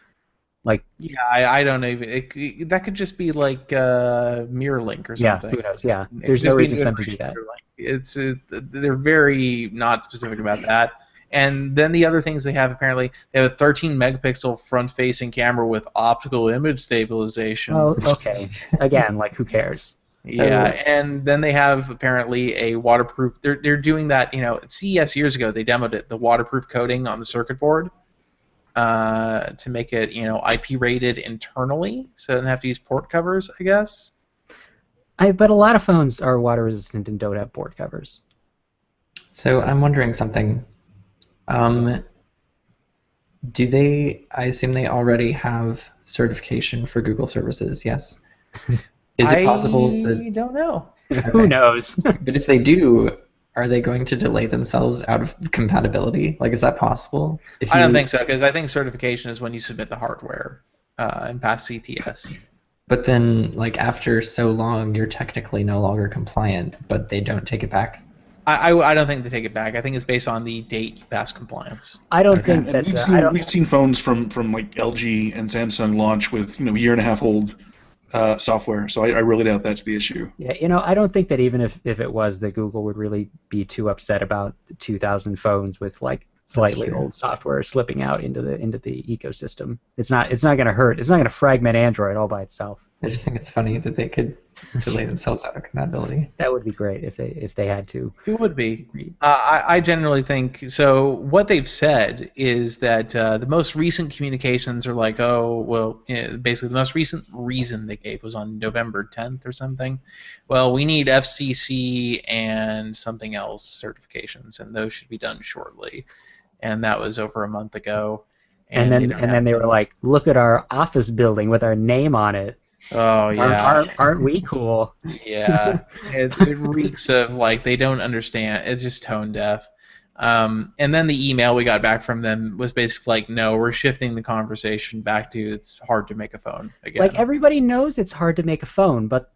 Like yeah, I don't even. That could just be like MirrorLink or something. Yeah, who knows? Yeah, there's no reason for them to do that. It's they're very not specific about that. And then the other things they have, apparently, they have a 13 megapixel front-facing camera with optical image stabilization. Oh, okay. Again, like who cares? Yeah, and then they have apparently a waterproof. They're doing that. At CES years ago, they demoed it, the waterproof coating on the circuit board, to make it IP rated internally, so it doesn't have to use port covers, I guess. But a lot of phones are water resistant and don't have port covers. So I'm wondering something. Do they? I assume they already have certification for Google services. Yes. Is it possible that? I don't know. Okay. Who knows? But if they do, are they going to delay themselves out of compatibility? Like, is that possible? I don't think so, because I think certification is when you submit the hardware and pass CTS. But then, like, after so long, you're technically no longer compliant, but they don't take it back. I don't think they take it back. I think it's based on the date you pass compliance. I don't think that. We've seen phones from like LG and Samsung launch with year and a half old software, so I really doubt that's the issue. Yeah, I don't think that even if it was, that Google would really be too upset about the 2,000 phones with like slightly old software slipping out into the ecosystem. It's not going to hurt. It's not going to fragment Android all by itself. I just think it's funny that they could delay themselves out of compatibility. That would be great if they had to. It would be. I generally think so. What they've said is that the most recent communications are like, basically the most recent reason they gave was on November 10th or something. Well, we need FCC and something else certifications, and those should be done shortly. And that was over a month ago. And then they were like, look at our office building with our name on it. Oh yeah. Aren't we cool? Yeah, it reeks of like they don't understand. It's just tone deaf. And then the email we got back from them was basically like, no, we're shifting the conversation back to it's hard to make a phone Like, again. everybody knows it's hard to make a phone, but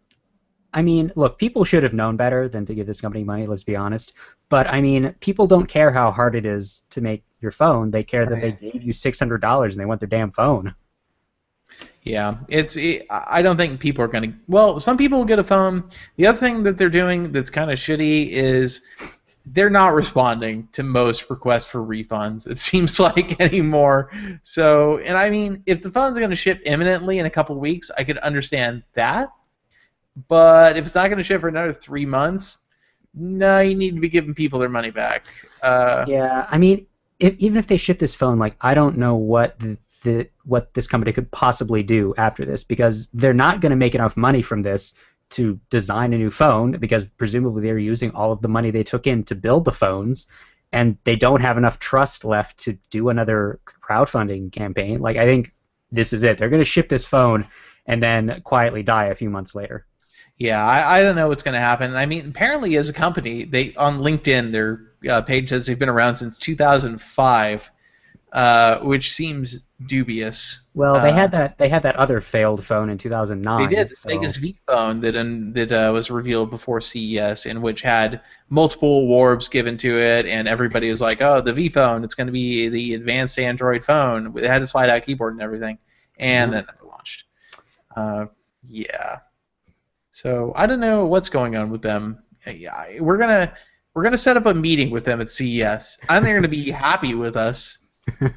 I mean, look, people should have known better than to give this company money, let's be honest. But I mean, people don't care how hard it is to make your phone. They care that they gave you $600 and they want their damn phone. Yeah, I don't think people are gonna. Well, some people will get a phone. The other thing that they're doing that's kind of shitty is they're not responding to most requests for refunds. It seems like anymore. So, and I mean, if the phone's going to ship imminently in a couple weeks, I could understand that. But if it's not going to ship for another 3 months, no, you need to be giving people their money back. Yeah, I mean, even if they ship this phone, like, I don't know what this company could possibly do after this, because they're not going to make enough money from this to design a new phone, because presumably they're using all of the money they took in to build the phones, and they don't have enough trust left to do another crowdfunding campaign. Like, I think this is it. They're going to ship this phone and then quietly die a few months later. Yeah, I don't know what's going to happen. I mean, apparently as a company, they on LinkedIn, their page says they've been around since 2005, which seems dubious. Well, they had that other failed phone in They 2009, did the so Sega's V phone that was revealed before CES, and which had multiple awards given to it, and everybody was like, "Oh, the V phone, it's going to be the advanced Android phone." It had a slide-out keyboard and everything, and then never launched. Yeah. So I don't know what's going on with them. Yeah, we're gonna set up a meeting with them at CES. I think they're gonna be happy with us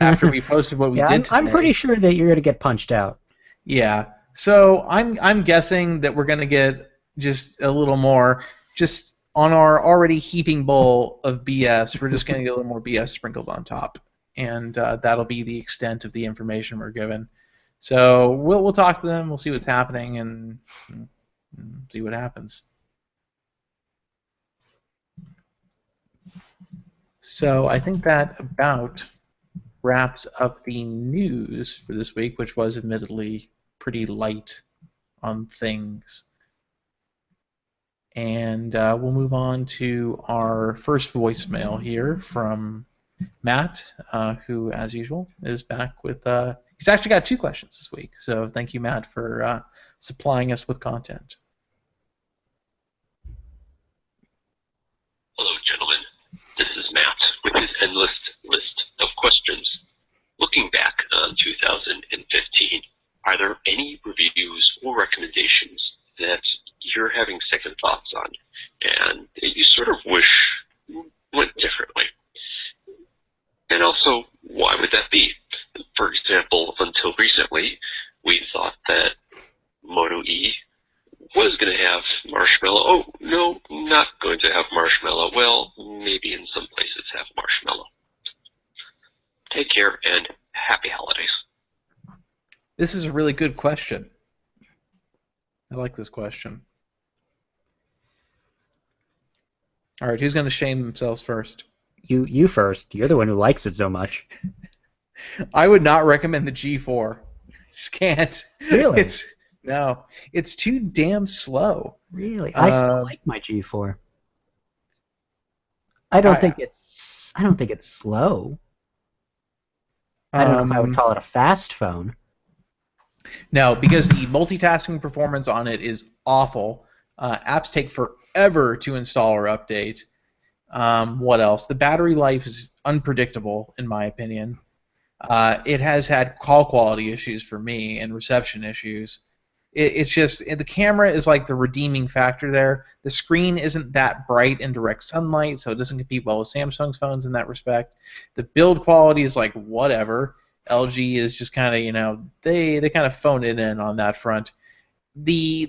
after we posted what we yeah, did today. I'm pretty sure that you're going to get punched out. Yeah. So I'm guessing that we're gonna get just a little more, just on our already heaping bowl of BS. We're just gonna get a little more BS sprinkled on top, and that'll be the extent of the information we're given. So we'll talk to them. We'll see what's happening and see what happens. So I think that about wraps up the news for this week, which was admittedly pretty light on things. And we'll move on to our first voicemail here from Matt, who, as usual, is back with. He's actually got 2 questions this week, so thank you, Matt, for supplying us with content. Hello, gentlemen. This is Matt with his endless list of questions. Looking back on 2015, are there any reviews or recommendations that you're having second thoughts on and that you sort of wish went differently? And also, why would that be? For example, until recently, we thought that Moto E was going to have marshmallow. Oh, no, not going to have marshmallow. Well, maybe in some places have marshmallow. Take care and happy holidays. This is a really good question. I like this question. All right, who's going to shame themselves first? You first. You're the one who likes it so much. I would not recommend the G4. Just can't. Really? It's too damn slow. Really? I still like my G4. I don't think it's slow. I don't know if I would call it a fast phone. No, because the multitasking performance on it is awful. Apps take forever to install or update. What else? The battery life is unpredictable, in my opinion. It has had call quality issues for me and reception issues. It's just the camera is like the redeeming factor there. The screen isn't that bright in direct sunlight, so it doesn't compete well with Samsung's phones in that respect. The build quality is like whatever. LG is just kind of they kind of phone it in on that front. The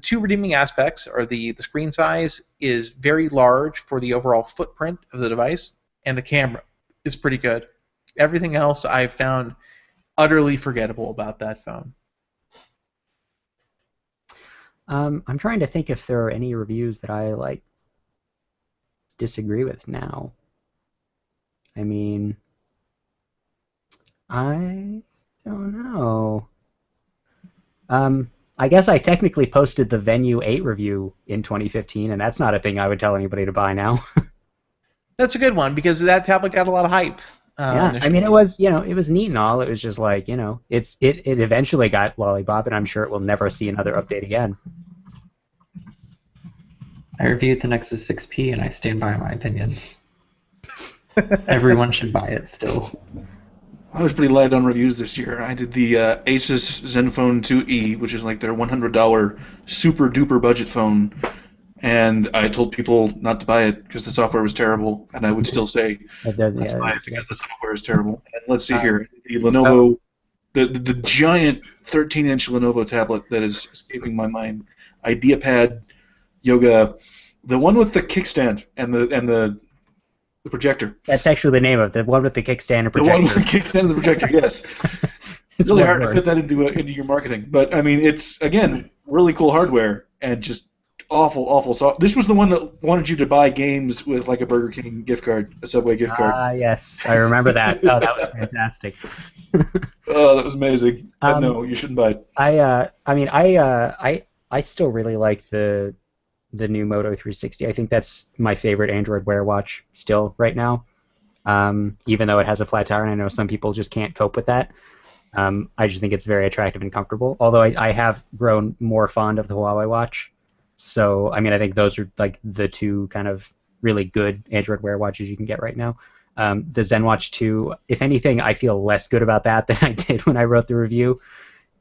2 redeeming aspects are the screen size is very large for the overall footprint of the device, and the camera is pretty good. Everything else I've found utterly forgettable about that phone. I'm trying to think if there are any reviews that I disagree with now. I mean, I don't know. I guess I technically posted the Venue 8 review in 2015, and that's not a thing I would tell anybody to buy now. That's a good one because that tablet got a lot of hype Yeah, I initially. mean, it was, it was neat and all. It was just like, it eventually got Lollipop, and I'm sure it will never see another update again. I reviewed the Nexus 6P and I stand by my opinions. Everyone should buy it still. I was pretty light on reviews this year. I did the Asus Zenfone 2E, which is like their $100 super duper budget phone, and I told people not to buy it because the software was terrible, and I would still say It does, not to yeah, buy it it's- because the software is terrible. And let's see here, the Lenovo, the giant 13-inch Lenovo tablet that is escaping my mind, IdeaPad Yoga, the one with the kickstand and the projector. That's actually the name of it, the one with the kickstand and The one projector. with the kickstand and the projector, yes. It's really one hard to word. fit that into your marketing. But I mean, it's again really cool hardware and just awful soft. This was the one that wanted you to buy games with like a Burger King gift card, a Subway gift card. Ah, yes, I remember that. Oh, that was fantastic. Oh, that was amazing. No, you shouldn't buy it. I still really like the new Moto 360. I think that's my favorite Android Wear watch still right now. Even though it has a flat tire, and I know some people just can't cope with that. I just think it's very attractive and comfortable. Although I have grown more fond of the Huawei watch. So, I mean, I think those are like the two kind of really good Android Wear watches you can get right now. The ZenWatch 2, if anything, I feel less good about that than I did when I wrote the review,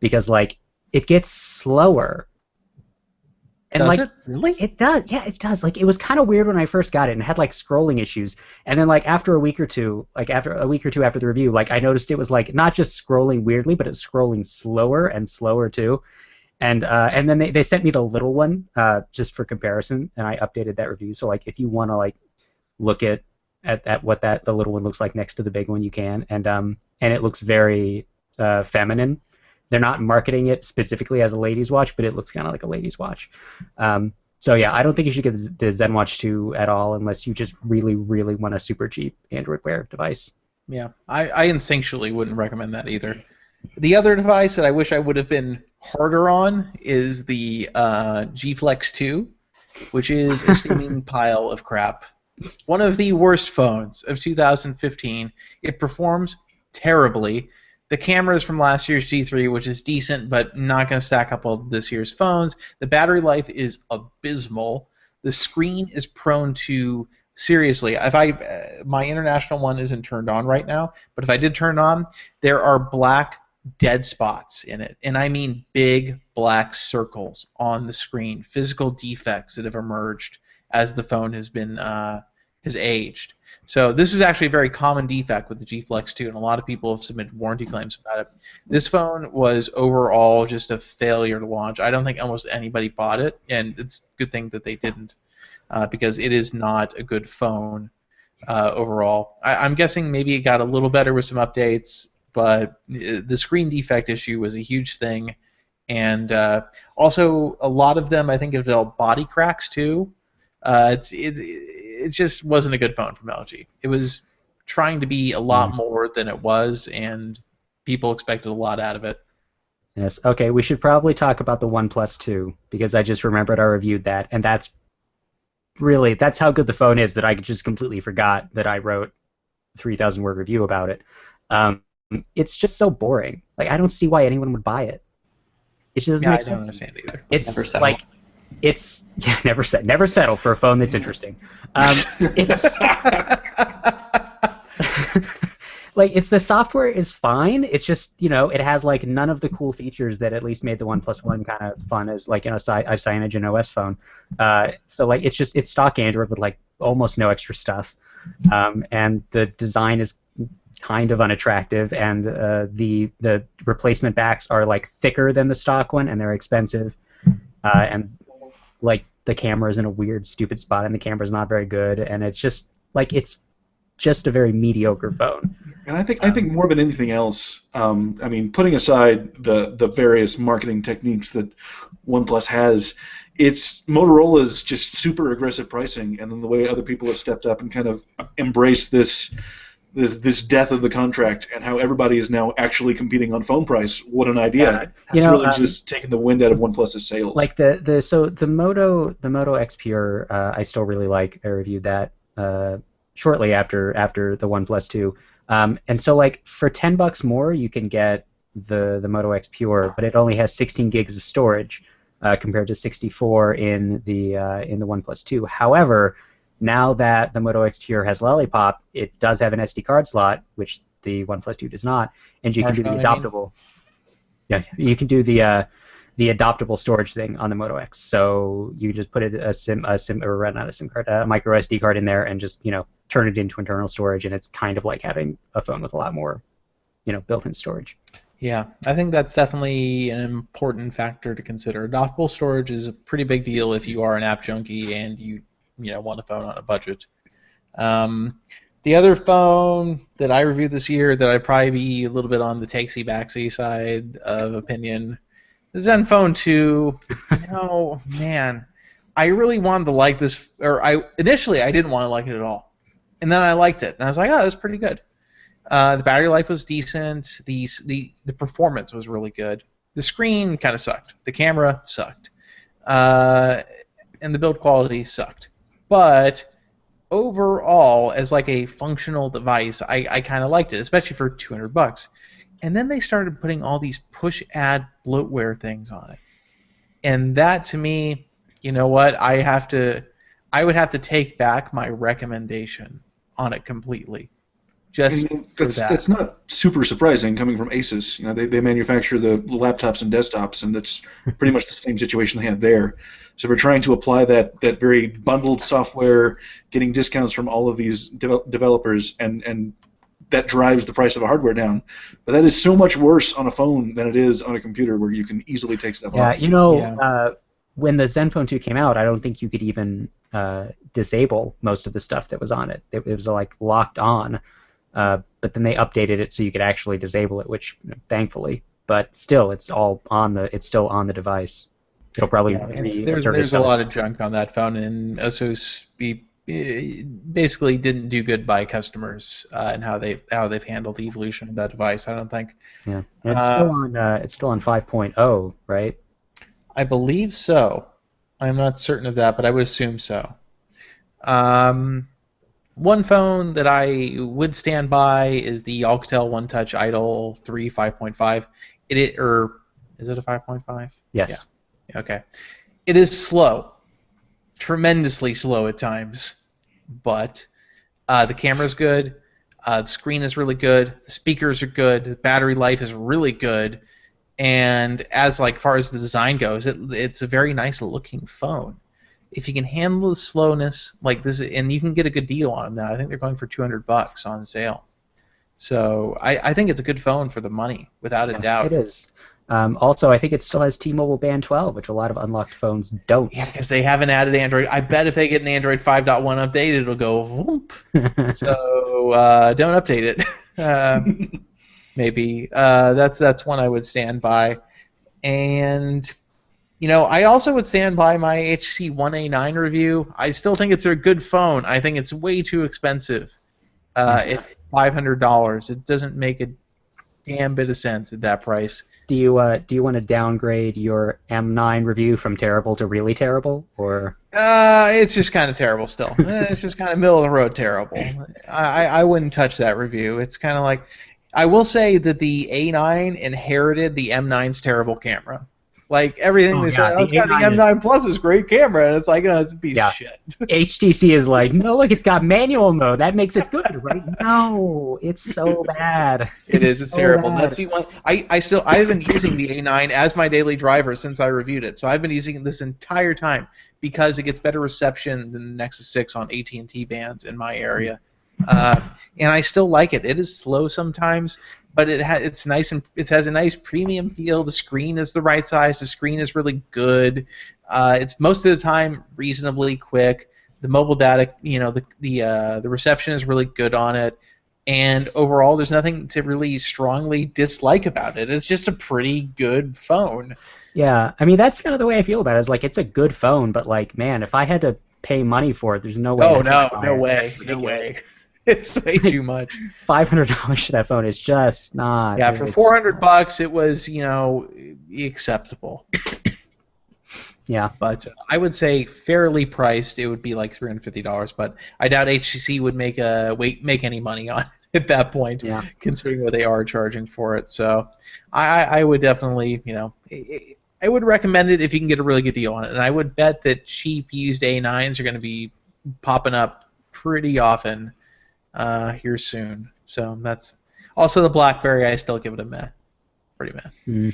because like it gets slower. And Does like it really? it does, yeah, it does. Like it was kind of weird when I first got it, and it had like scrolling issues. And then like after a week or two after the review, like I noticed it was like not just scrolling weirdly, but it's scrolling slower and slower too. And then they sent me the little one just for comparison, and I updated that review. So like if you want to like look at what the little one looks like next to the big one, you can. And it looks very feminine. They're not marketing it specifically as a ladies' watch, but it looks kind of like a ladies' watch. So yeah, I don't think you should get the ZenWatch 2 at all unless you just really, really want a super cheap Android Wear device. Yeah, I instinctually wouldn't recommend that either. The other device that I wish I would have been harder on is the G Flex 2, which is a steaming pile of crap. One of the worst phones of 2015. It performs terribly. The camera is from last year's G3, which is decent, but not going to stack up all of this year's phones. The battery life is abysmal. The screen is prone to, seriously, my international one isn't turned on right now, but if I did turn it on, there are black dead spots in it, and I mean big black circles on the screen, physical defects that have emerged as the phone has aged. So this is actually a very common defect with the G Flex 2, and a lot of people have submitted warranty claims about it. This phone was overall just a failure to launch. I don't think almost anybody bought it, and it's a good thing that they didn't, because it is not a good phone overall. I'm guessing maybe it got a little better with some updates, but the screen defect issue was a huge thing, and also a lot of them I think have developed body cracks too. It just wasn't a good phone from LG. It was trying to be a lot more than it was, and people expected a lot out of it. Yes. Okay, we should probably talk about the OnePlus 2 because I just remembered I reviewed that, and that's how good the phone is that I just completely forgot that I wrote a 3,000 word review about it. It's just so boring. Like I don't see why anyone would buy it. It just doesn't Yeah, I make don't sense. understand either. It's Never settle. like never settle for a phone that's interesting. It's like the software is fine. It's just it has like none of the cool features that at least made the OnePlus One kind of fun as like a CyanogenOS phone. So like it's stock Android with like almost no extra stuff, and the design is kind of unattractive, and the replacement backs are like thicker than the stock one, and they're expensive, and like the camera's in a weird, stupid spot, and the camera's not very good, and it's just a very mediocre phone. And I think more than anything else, I mean, putting aside the various marketing techniques that OnePlus has, it's Motorola's just super aggressive pricing, and then the way other people have stepped up and kind of embraced this this death of the contract and how everybody is now actually competing on phone price. What an idea! Yeah, That's really just taken the wind out of OnePlus's sails. Like the Moto X Pure, I still really like. I reviewed that shortly after the OnePlus 2, and so like for $10 more, you can get the Moto X Pure, but it only has 16 gigs of storage compared to 64 in the OnePlus 2. However, now that the Moto X Pure has Lollipop, it does have an SD card slot, which the OnePlus 2 does not, and you can do the adoptable. Yeah, you can do the adoptable storage thing on the Moto X. So you just put a micro SD card in there and just turn it into internal storage, and it's kind of like having a phone with a lot more built-in storage. Yeah, I think that's definitely an important factor to consider. Adoptable storage is a pretty big deal if you are an app junkie and you want a phone on a budget. The other phone that I reviewed this year that I'd probably be a little bit on the takesy backsy side of opinion, the Zenfone 2. Man, I really wanted to like this, initially I didn't want to like it at all, and then I liked it, and I was like, oh, that's pretty good. The battery life was decent. The performance was really good. The screen kind of sucked. The camera sucked, and the build quality sucked. But overall, as like a functional device, I kind of liked it, especially for $200. And then they started putting all these push ad bloatware things on it, and that to me, you know what? I would have to take back my recommendation on it completely. That's not super surprising coming from Asus. They manufacture the laptops and desktops, and that's pretty much the same situation they have there. So we're trying to apply that very bundled software, getting discounts from all of these developers, and that drives the price of a hardware down. But that is so much worse on a phone than it is on a computer, where you can easily take stuff off. When the Zenfone 2 came out, I don't think you could even disable most of the stuff that was on it. It was like locked on. But then they updated it so you could actually disable it, which thankfully. But still, it's still on the device. It'll probably there's a lot of junk on that phone, and Asus basically didn't do good by customers and how they've handled the evolution of that device. I don't think. Yeah, and it's still on 5.0, right? I believe so. I'm not certain of that, but I would assume so. One phone that I would stand by is the Alcatel One Touch Idol 3 5.5. Is it a 5.5? Yes. Yeah. Okay. It is slow, tremendously slow at times, but the camera's good, the screen is really good, the speakers are good, the battery life is really good, and as far as the design goes, it's a very nice looking phone. If you can handle the slowness like this, and you can get a good deal on them now. I think they're going for $200 on sale. So I think it's a good phone for the money, without a doubt. It is. Also, I think it still has T-Mobile Band 12, which a lot of unlocked phones don't. Yeah, because they haven't added Android. I bet if they get an Android 5.1 update, it'll go whoop. So don't update it. Maybe that's one I would stand by, and. I also would stand by my HTC One A9 review. I still think it's a good phone. I think it's way too expensive. At $500, it doesn't make a damn bit of sense at that price. Do you want to downgrade your M9 review from terrible to really terrible, or? It's just kind of terrible still. It's just kind of middle of the road terrible. I wouldn't touch that review. It's kind of like, I will say that the A9 inherited the M9's terrible camera. Like everything they said, it's got the M9 Plus's great camera, and it's like, it's a piece of shit. HTC is like, no, look, it's got manual mode. That makes it good, right? No, it's so bad. It is. It's so terrible. Bad. That's the one. I've been using the A9 as my daily driver since I reviewed it. So I've been using it this entire time because it gets better reception than the Nexus 6 on AT&T bands in my area, and I still like it. It is slow sometimes. But it's nice, and it has a nice premium feel. The screen is the right size. The screen is really good. It's most of the time reasonably quick. The mobile data, the reception is really good on it. And overall, there's nothing to really strongly dislike about it. It's just a pretty good phone. Yeah, I mean that's kind of the way I feel about it. It's like it's a good phone, but man, if I had to pay money for it, there's no way. Oh no way. It's way too much. $500 for that phone is just not. Yeah, for $400, it was acceptable. Yeah. But I would say fairly priced, it would be like $350. But I doubt HTC would make any money on it at that point, Yeah. considering what they are charging for it. So I would definitely, I would recommend it if you can get a really good deal on it. And I would bet that cheap used A9s are going to be popping up pretty often here soon. So that's also the BlackBerry. I still give it a meh, pretty meh.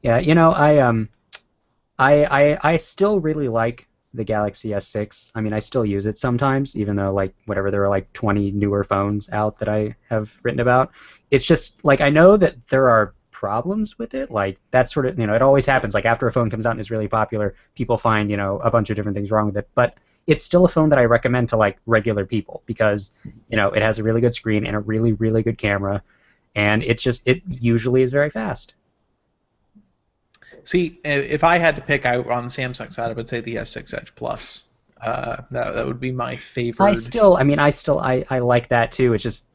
Yeah, I still really like the Galaxy S6. I mean, I still use it sometimes, even though there are like 20 newer phones out that I have written about. It's just like I know that there are problems with it. Like that sort of, it always happens. Like after a phone comes out and is really popular, people find a bunch of different things wrong with it. But it's still a phone that I recommend to like regular people because it has a really good screen and a really, really good camera, and it usually is very fast. See, if I had to pick on the Samsung side, I would say the S6 Edge Plus. That would be my favorite. I like that too. It's just,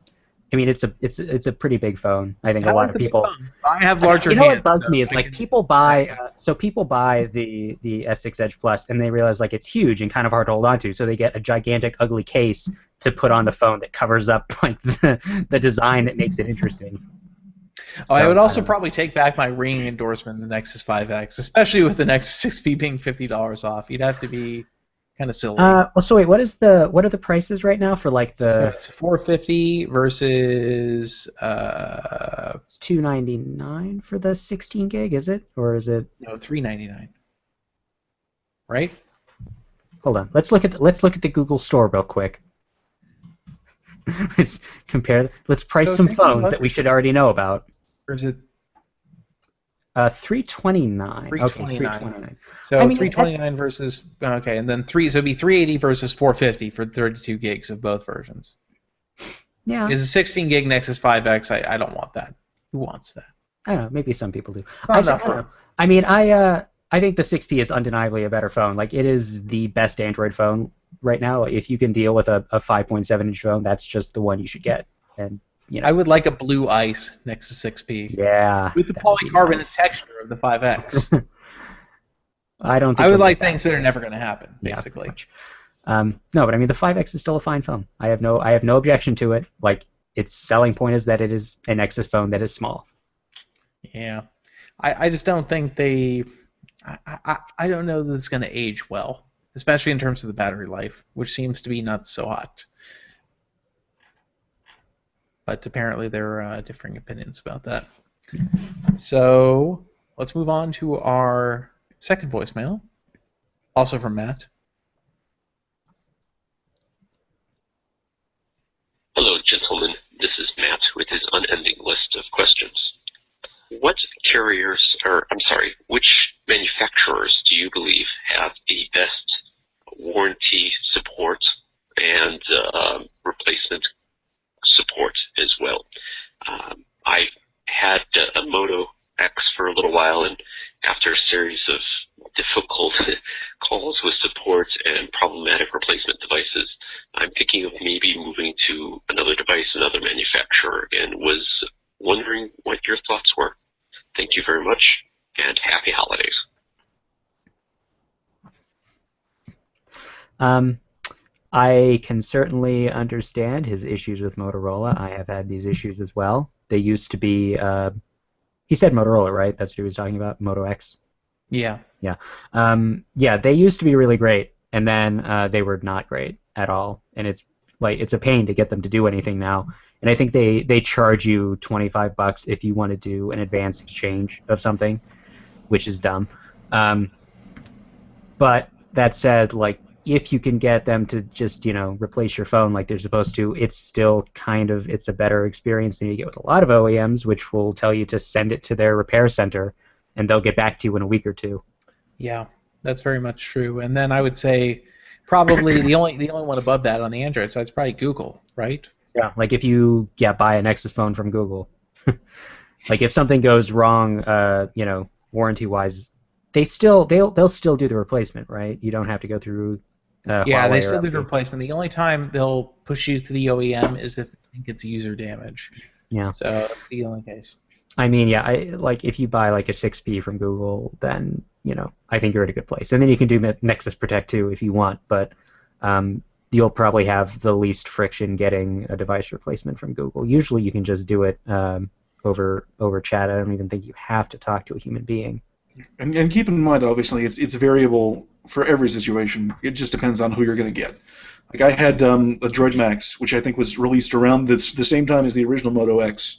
it's a pretty big phone. I think a lot of people. I have larger hands. What bugs me is like people buy the S6 Edge Plus and they realize like it's huge and kind of hard to hold on to, so they get a gigantic ugly case to put on the phone that covers up like the design that makes it interesting. I would also probably take back my ringing endorsement in the Nexus 5X, especially with the Nexus 6P being $50 off. You'd have to be kind of silly. So wait, what are the prices right now for like the? So it's $450 versus It's $299 for the 16 gig, is it, or is it? No, $399. Right? Hold on. Let's look at the Google Store real quick. Let's compare. Let's price some phones that we should already know about. Or is it? $329. $329. Okay, $329. So $329 versus and then so it'd be $380 versus $450 for 32 gigs of both versions. Yeah. Is a 16 gig Nexus 5X? I don't want that. Who wants that? I don't know. Maybe some people do. I don't know. I mean, I think the 6P is undeniably a better phone. Like it is the best Android phone right now. If you can deal with a 5.7-inch phone, that's just the one you should get. And I would like a blue ice Nexus 6P. Yeah. With the polycarbonate texture of the 5X. I don't. I would like things that are never going to happen, basically. No, but I mean the 5X is still a fine phone. I have no objection to it. Like its selling point is that it is a Nexus phone that is small. Yeah, I just don't think they. I don't know that it's going to age well, especially in terms of the battery life, which seems to be not so hot. But apparently there are differing opinions about that. So let's move on to our second voicemail, also from Matt. Hello, gentlemen. This is Matt with his unending list of questions. Which manufacturers do you believe have the best warranty support and replacement support as well? I had a Moto X for a little while, and after a series of difficult calls with support and problematic replacement devices, I'm thinking of maybe moving to another device, another manufacturer, and was wondering what your thoughts were. Thank you very much, and happy holidays. I can certainly understand his issues with Motorola. I have had these issues as well. They used to be, he said Motorola, right? That's what he was talking about, Moto X? Yeah. Yeah. They used to be really great, and then they were not great at all. And it's a pain to get them to do anything now. And I think they charge you $25 if you want to do an advanced exchange of something, which is dumb. But that said, like, if you can get them to just, replace your phone like they're supposed to, it's still it's a better experience than you get with a lot of OEMs, which will tell you to send it to their repair center, and they'll get back to you in a week or two. Yeah, that's very much true. And then I would say probably the only one above that on the Android side is probably Google, right? Yeah, like if you buy a Nexus phone from Google, like if something goes wrong, warranty-wise, they'll still do the replacement, right? You don't have to go through Yeah, they Huawei still or do the LG. replacement. The only time they'll push you to the OEM is if they think it's user damage. Yeah. So that's the only case. I mean, yeah, like if you buy like a 6P from Google, then I think you're at a good place. And then you can do Nexus Protect too if you want, but you'll probably have the least friction getting a device replacement from Google. Usually, you can just do it over chat. I don't even think you have to talk to a human being. And keep in mind, obviously, it's variable for every situation. It just depends on who you're going to get. Like I had a Droid Max, which I think was released around the same time as the original Moto X,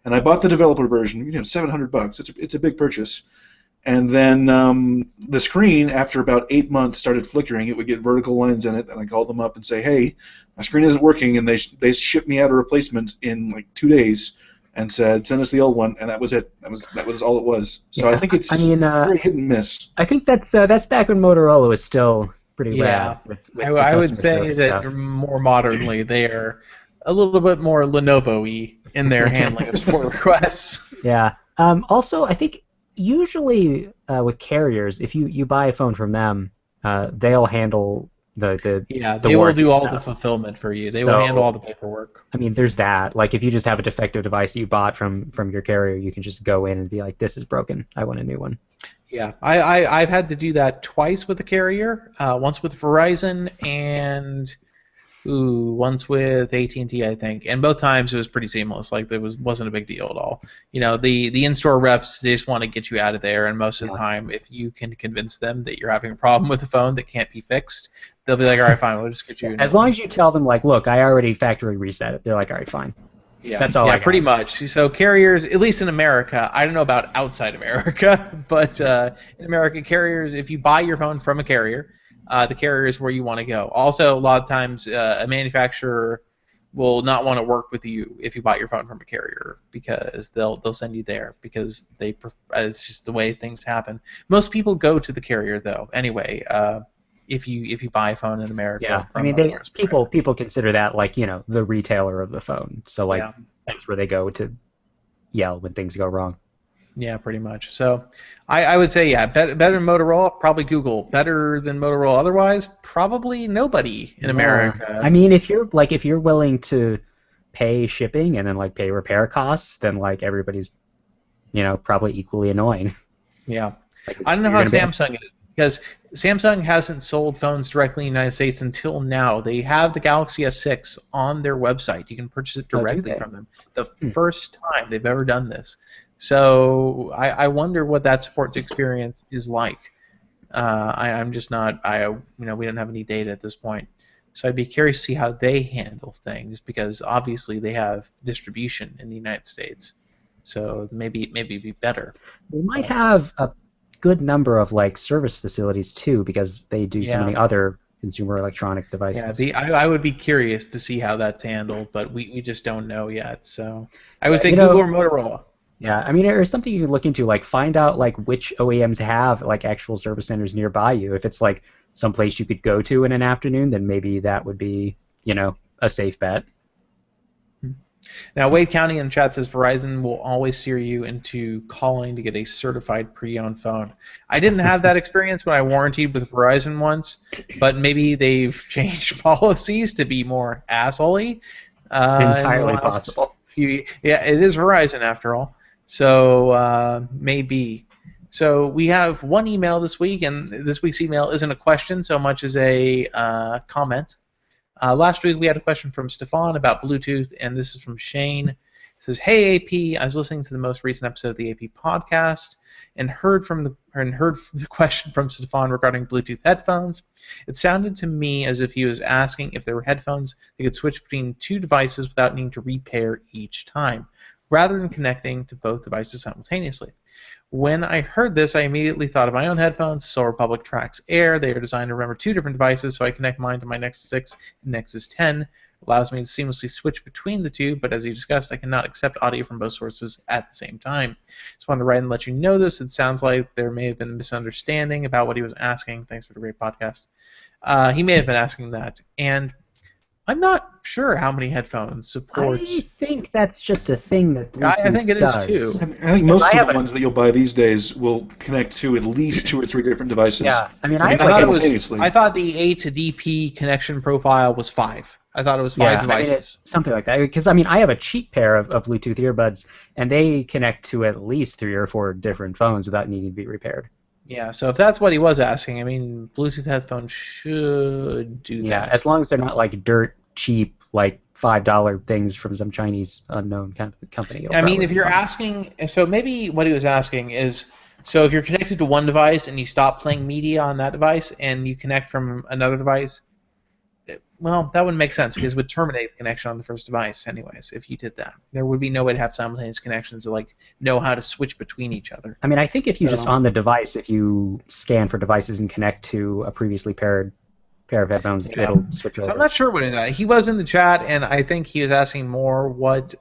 and I bought the developer version. $700. It's a big purchase. And then the screen, after about 8 months, started flickering. It would get vertical lines in it, and I called them up and say, "Hey, my screen isn't working," and they shipped me out a replacement in like 2 days, and said, "Send us the old one," and that was it. That was all it was. So Yeah. I think it's very hit and miss. I think that's back when Motorola was still pretty Yeah, rad with the I would customer say service that stuff. more modernly they're a little bit more Lenovo-y in their handling of support requests. Yeah. Also, I think usually with carriers, if you buy a phone from them, they'll handle the Yeah, the they will warranty do all stuff. the fulfillment for you. They will So- handle all the paperwork. I mean, there's that. Like, if you just have a defective device that you bought from your carrier, you can just go in and be like, "This is broken. I want a new one." Yeah, I've had to do that twice with a carrier. Once with Verizon and once with AT&T, I think. And both times it was pretty seamless. Like there wasn't a big deal at all. The in-store reps, they just want to get you out of there. And most of the time, if you can convince them that you're having a problem with the phone that can't be fixed, they'll be like, "All right, fine, we'll just get you." As long as you tell them, like, "Look, I already factory reset it," they're like, "All right, fine." Yeah, That's all. yeah, I got. pretty much. So carriers, at least in America, I don't know about outside America, but in America, carriers, if you buy your phone from a carrier, the carrier is where you want to go. Also, a lot of times, a manufacturer will not want to work with you if you buy your phone from a carrier because they'll send you there because it's just the way things happen. Most people go to the carrier though. Anyway, if you buy a phone in America, Yeah, I from mean, a service provider. people consider that like the retailer of the phone. So like Yeah. that's where they go to yell when things go wrong. Yeah, pretty much. So I would say, yeah, better than Motorola, probably Google. Better than Motorola otherwise, probably nobody in America. I mean, if you're willing to pay shipping and then like pay repair costs, then like everybody's probably equally annoying. Yeah. Like, I don't know you're how gonna be- Samsung is, because Samsung hasn't sold phones directly in the United States until now. They have the Galaxy S6 on their website. You can purchase it Oh, do directly they? from them. The first time they've ever done this. So I wonder what that support experience is like. I'm just not. We don't have any data at this point. So I'd be curious to see how they handle things because obviously they have distribution in the United States. So maybe it'd be better. They might have a good number of like service facilities too because they do so Yeah. many other consumer electronic devices. Yeah, I would be curious to see how that's handled, but we just don't know yet. So I would say you know- Google or Motorola. Yeah, I mean, or something you could look into, like find out like which OEMs have like actual service centers nearby you. If it's like someplace you could go to in an afternoon, then maybe that would be, a safe bet. Now, Wade County in the chat says Verizon will always steer you into calling to get a certified pre-owned phone. I didn't have that experience when I warrantied with Verizon once, but maybe they've changed policies to be more assholey. Entirely in the last possible. yeah, it is Verizon after all. So maybe. So we have one email this week, and this week's email isn't a question so much as a comment. Last week we had a question from Stefan about Bluetooth, and this is from Shane. It says, "Hey AP, I was listening to the most recent episode of the AP podcast and heard the question from Stefan regarding Bluetooth headphones. It sounded to me as if he was asking if there were headphones that could switch between two devices without needing to repair each time, rather than connecting to both devices simultaneously. When I heard this, I immediately thought of my own headphones, Soul Republic Trax Air. They are designed to remember two different devices, so I connect mine to my Nexus 6 and Nexus 10. It allows me to seamlessly switch between the two, but as you discussed, I cannot accept audio from both sources at the same time. Just wanted to write and let you know this. It sounds like there may have been a misunderstanding about what he was asking. Thanks for the great podcast." He may have been asking that. And I'm not sure how many headphones support. I think that's just a thing that Bluetooth I think it is does. too. I think most I of have the ones that you'll buy these days will connect to at least 2 or 3 different devices. Yeah, I mean, I mean, I I not thought it simultaneously. was. I thought the A to DP connection profile was 5. I thought it was 5 devices. I mean, something like that. Because I mean, I have a cheap pair of Bluetooth earbuds, and they connect to at least 3 or 4 different phones without needing to be repaired. Yeah, so if that's what he was asking, I mean, Bluetooth headphones should do Yeah, that. as long as they're not like dirt cheap, like $5 things from some Chinese unknown kind of company. I mean, if you're asking, so maybe what he was asking is, so if you're connected to one device and you stop playing media on that device and you connect from another device, well, that wouldn't make sense because it would terminate the connection on the first device anyways if you did that. There would be no way to have simultaneous connections to like know how to switch between each other. I mean, I think if you just on the device, if you scan for devices and connect to a previously paired pair of headphones, it'll switch over. So I'm not sure what it is. He was in the chat, and I think he was asking more what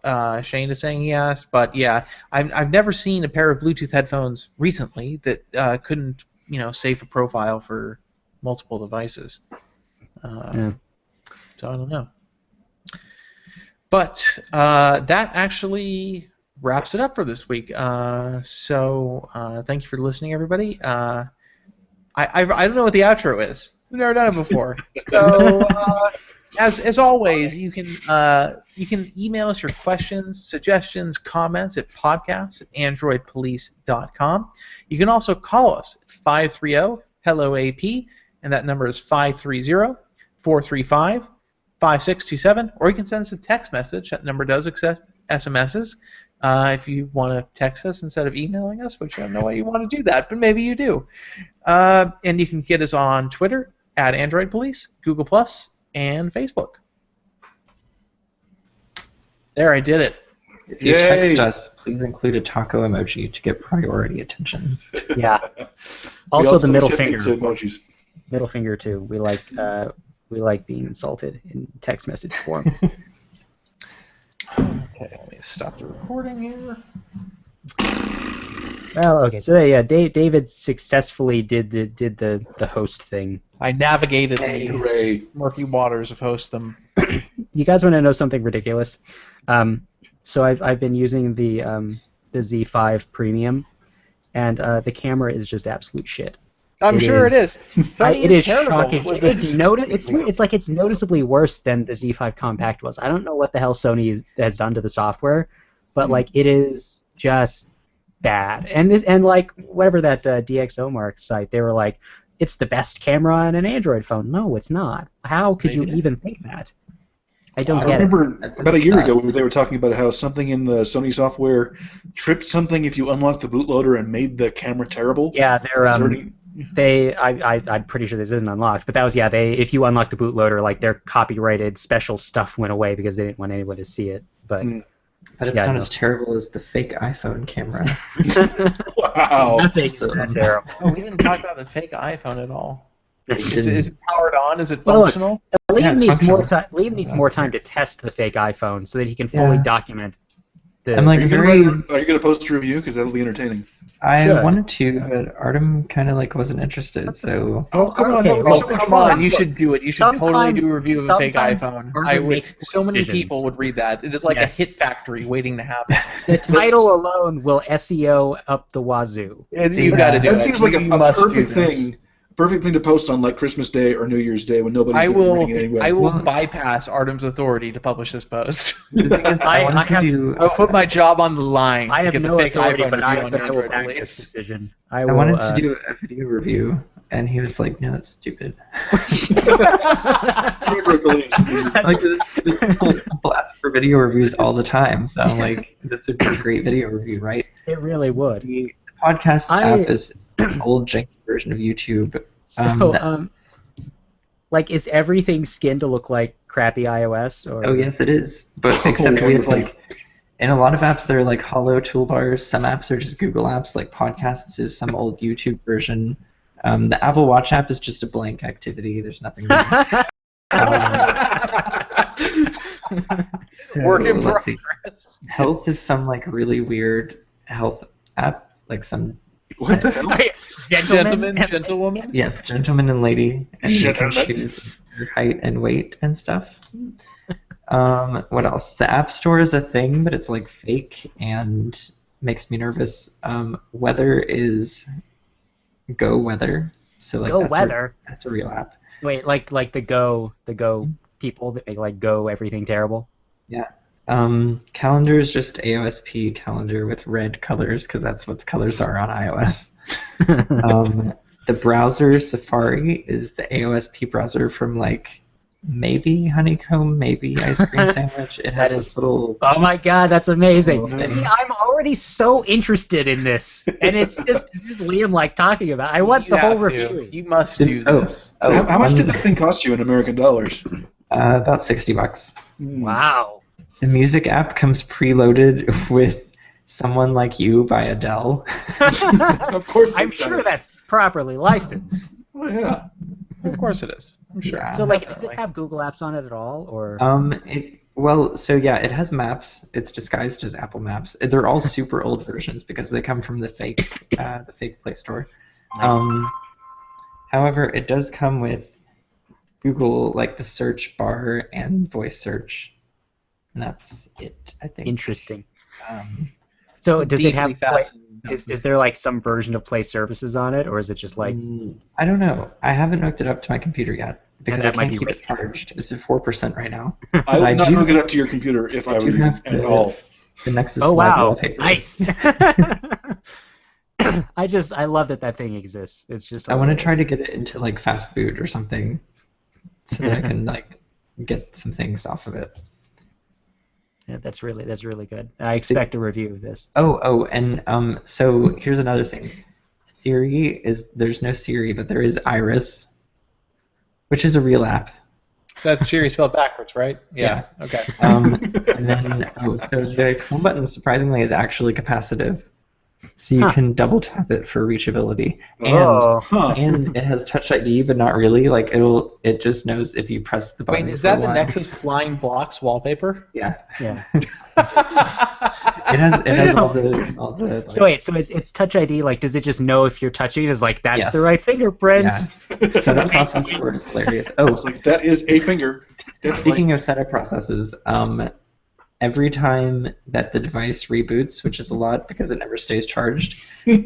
Shane is saying he asked. But yeah, I've never seen a pair of Bluetooth headphones recently that couldn't save a profile for multiple devices. So I don't know. But that actually wraps it up for this week. So thank you for listening, everybody. I don't know what the outro is. We've never done it before. So as always, you can email us your questions, suggestions, comments at podcast@androidpolice.com. You can also call us at 530-HELLO-AP, and that number is 530-435-5627, or you can send us a text message. That number does accept SMSs. If you want to text us instead of emailing us, which I don't know why you want to do that, but maybe you do. And you can get us on Twitter @AndroidPolice, Google+, and Facebook. There, I did it. If you text us, please include a taco emoji to get priority attention. Yeah. Also the middle ship finger. into emojis. Middle finger too. We like being insulted in text message form. Okay, let me stop the recording here. Well, okay, so yeah, David successfully did the host thing. I navigated Hey, the hooray. murky waters of Hostdom. You guys want to know something ridiculous? So I've been using the Z5 Premium, and the camera is just absolute shit. I'm sure it is. It is terrible shocking. with It's this. it's noticeably worse than the Z5 Compact was. I don't know what the hell Sony has done to the software, but like it is just bad. And like whatever that DxOMark site, they were like, it's the best camera on an Android phone. No, it's not. How could you even think that? I don't I get it. remember about a year ago they were talking about how something in the Sony software tripped something if you unlocked the bootloader and made the camera terrible. Yeah, I'm pretty sure this isn't unlocked, but that was if you unlock the bootloader, like their copyrighted special stuff went away because they didn't want anyone to see it. But But it's not as terrible as the fake iPhone camera. Wow. Nothing that terrible. Oh, we didn't talk about the fake iPhone at all. Is didn't. it powered on? Is it Well, look, functional? Liam it's Liam needs more time to test the fake iPhone so that he can fully document the. I'm like Are you going to post a review? Because that'll be entertaining. I Sure. wanted to, but Artem kind of like wasn't interested, so. Oh, come on. Okay, that would be Oh, so much come fun. on! You should do it. You should totally Sometimes- do a review of a fake sometimes iPhone. Artem I would. makes So many decisions. people would read that. It is like Yes. a hit factory waiting to happen. The title alone will SEO up the wazoo. You've got to do it. That seems like You a must do perfect this. thing. Perfect thing to post on like Christmas Day or New Year's Day when nobody's I gonna be will. reading it anyway. I will Well- bypass Artem's authority to publish this post. The thing is, I wanted to do. I'll put my job on the line I to have get no the fake authority, iPhone but review I on will Android back this release. decision. I will, wanted to do a video review, and he was like, "No, that's stupid." Like, people ask for video reviews all the time, so I'm like, this would be a great video review, right? It really would. The podcast app is an old janky version of YouTube. So, like, is everything skinned to look like crappy iOS? Or? Oh yes, it is. But except we have like, in a lot of apps there are like hollow toolbars. Some apps are just Google apps. Like Podcasts is some old YouTube version. The Apple Watch app is just a blank activity. There's nothing. So, Work in let's see. progress. Health is some like really weird health app, like some What the hell? Gentleman, gentlewoman. yes, gentleman and lady, and you can Gentleman. choose. your height and weight and stuff. What else? The App Store is a thing, but it's like fake and makes me nervous. Weather is Go Weather, so like Go that's Weather. That's a real app. Wait, like the Go people that make like Go everything terrible. Yeah. Calendar is just AOSP calendar with red colors because that's what the colors are on iOS. The browser Safari is the AOSP browser from like maybe Honeycomb, maybe Ice Cream Sandwich. It has this little. Oh my god, that's amazing! Oh, no. See, I'm already so interested in this, and it's just Liam like talking about. I want the whole review. You must do this. How much did that thing cost you in American dollars? About $60. Wow. The music app comes preloaded with "Someone Like You" by Adele. Of course, I'm sure that's properly licensed. Oh yeah. Of course it is. I'm sure. Yeah. So, like, does Definitely. it have Google Apps on it at all, or? It has maps. It's disguised as Apple Maps. They're all super old versions because they come from the fake Play Store. Nice. However, it does come with Google, like the search bar and voice search, and that's it, I think. Interesting. Um, So, does it have? Deeply fascinating. Is there like some version of Play Services on it, or is it just like? I don't know. I haven't hooked it up to my computer yet because That I might can't be keep it risky. charged. It's at 4% right now. I would not do- hook it up to your computer if I do were you have at the- all. The Nexus Oh Live wow! wallpaper. Nice. I love that thing exists. It's just. I want to hilarious. try to get it into like fast boot or something, so that I can like get some things off of it. Yeah, that's really good. I expect a review of this. And so here's another thing. There's no Siri, but there is Iris, which is a real app. That's Siri spelled backwards, right? Yeah. Okay. And then so the home button surprisingly is actually capacitive, so you can double tap it for reachability. Oh. Huh. And it has Touch ID, but not really. Like it just knows if you press the button. Wait, is for that the one. Nexus Flying Blocks wallpaper? Yeah. Yeah. It has all the So wait, so it's Touch ID. Like, does it just know if you're touching? Is like that's Yes. the right fingerprint? Yeah. Setup process is hilarious. Oh, It's like that is a finger. That's speaking of setup processes, every time that the device reboots, which is a lot because it never stays charged, you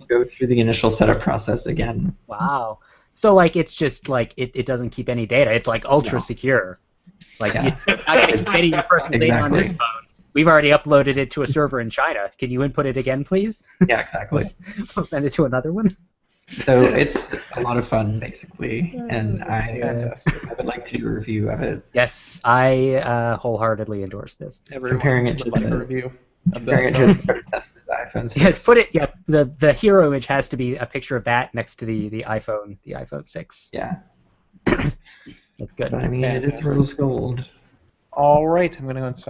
go through the initial setup process again. Wow. So like it's just like it doesn't keep any data. It's like ultra No. secure. Like Yeah. you're not going to keep any of your personal data on this Exactly. phone. We've already uploaded it to a server in China. Can you input it again, please? Yeah, exactly. We'll send it to another one. So it's a lot of fun, basically, and I Fantastic. would like to do a review of it. Yes, I wholeheartedly endorse this. Everyone Comparing it to would like a the- review of Comparing it that to phone. its predecessor, the iPhone 6. Yes, put it. Yeah, the hero image has to be a picture of that next to the iPhone 6. Yeah, That's good. but I mean, it is rose gold. All right, I'm going to go inside.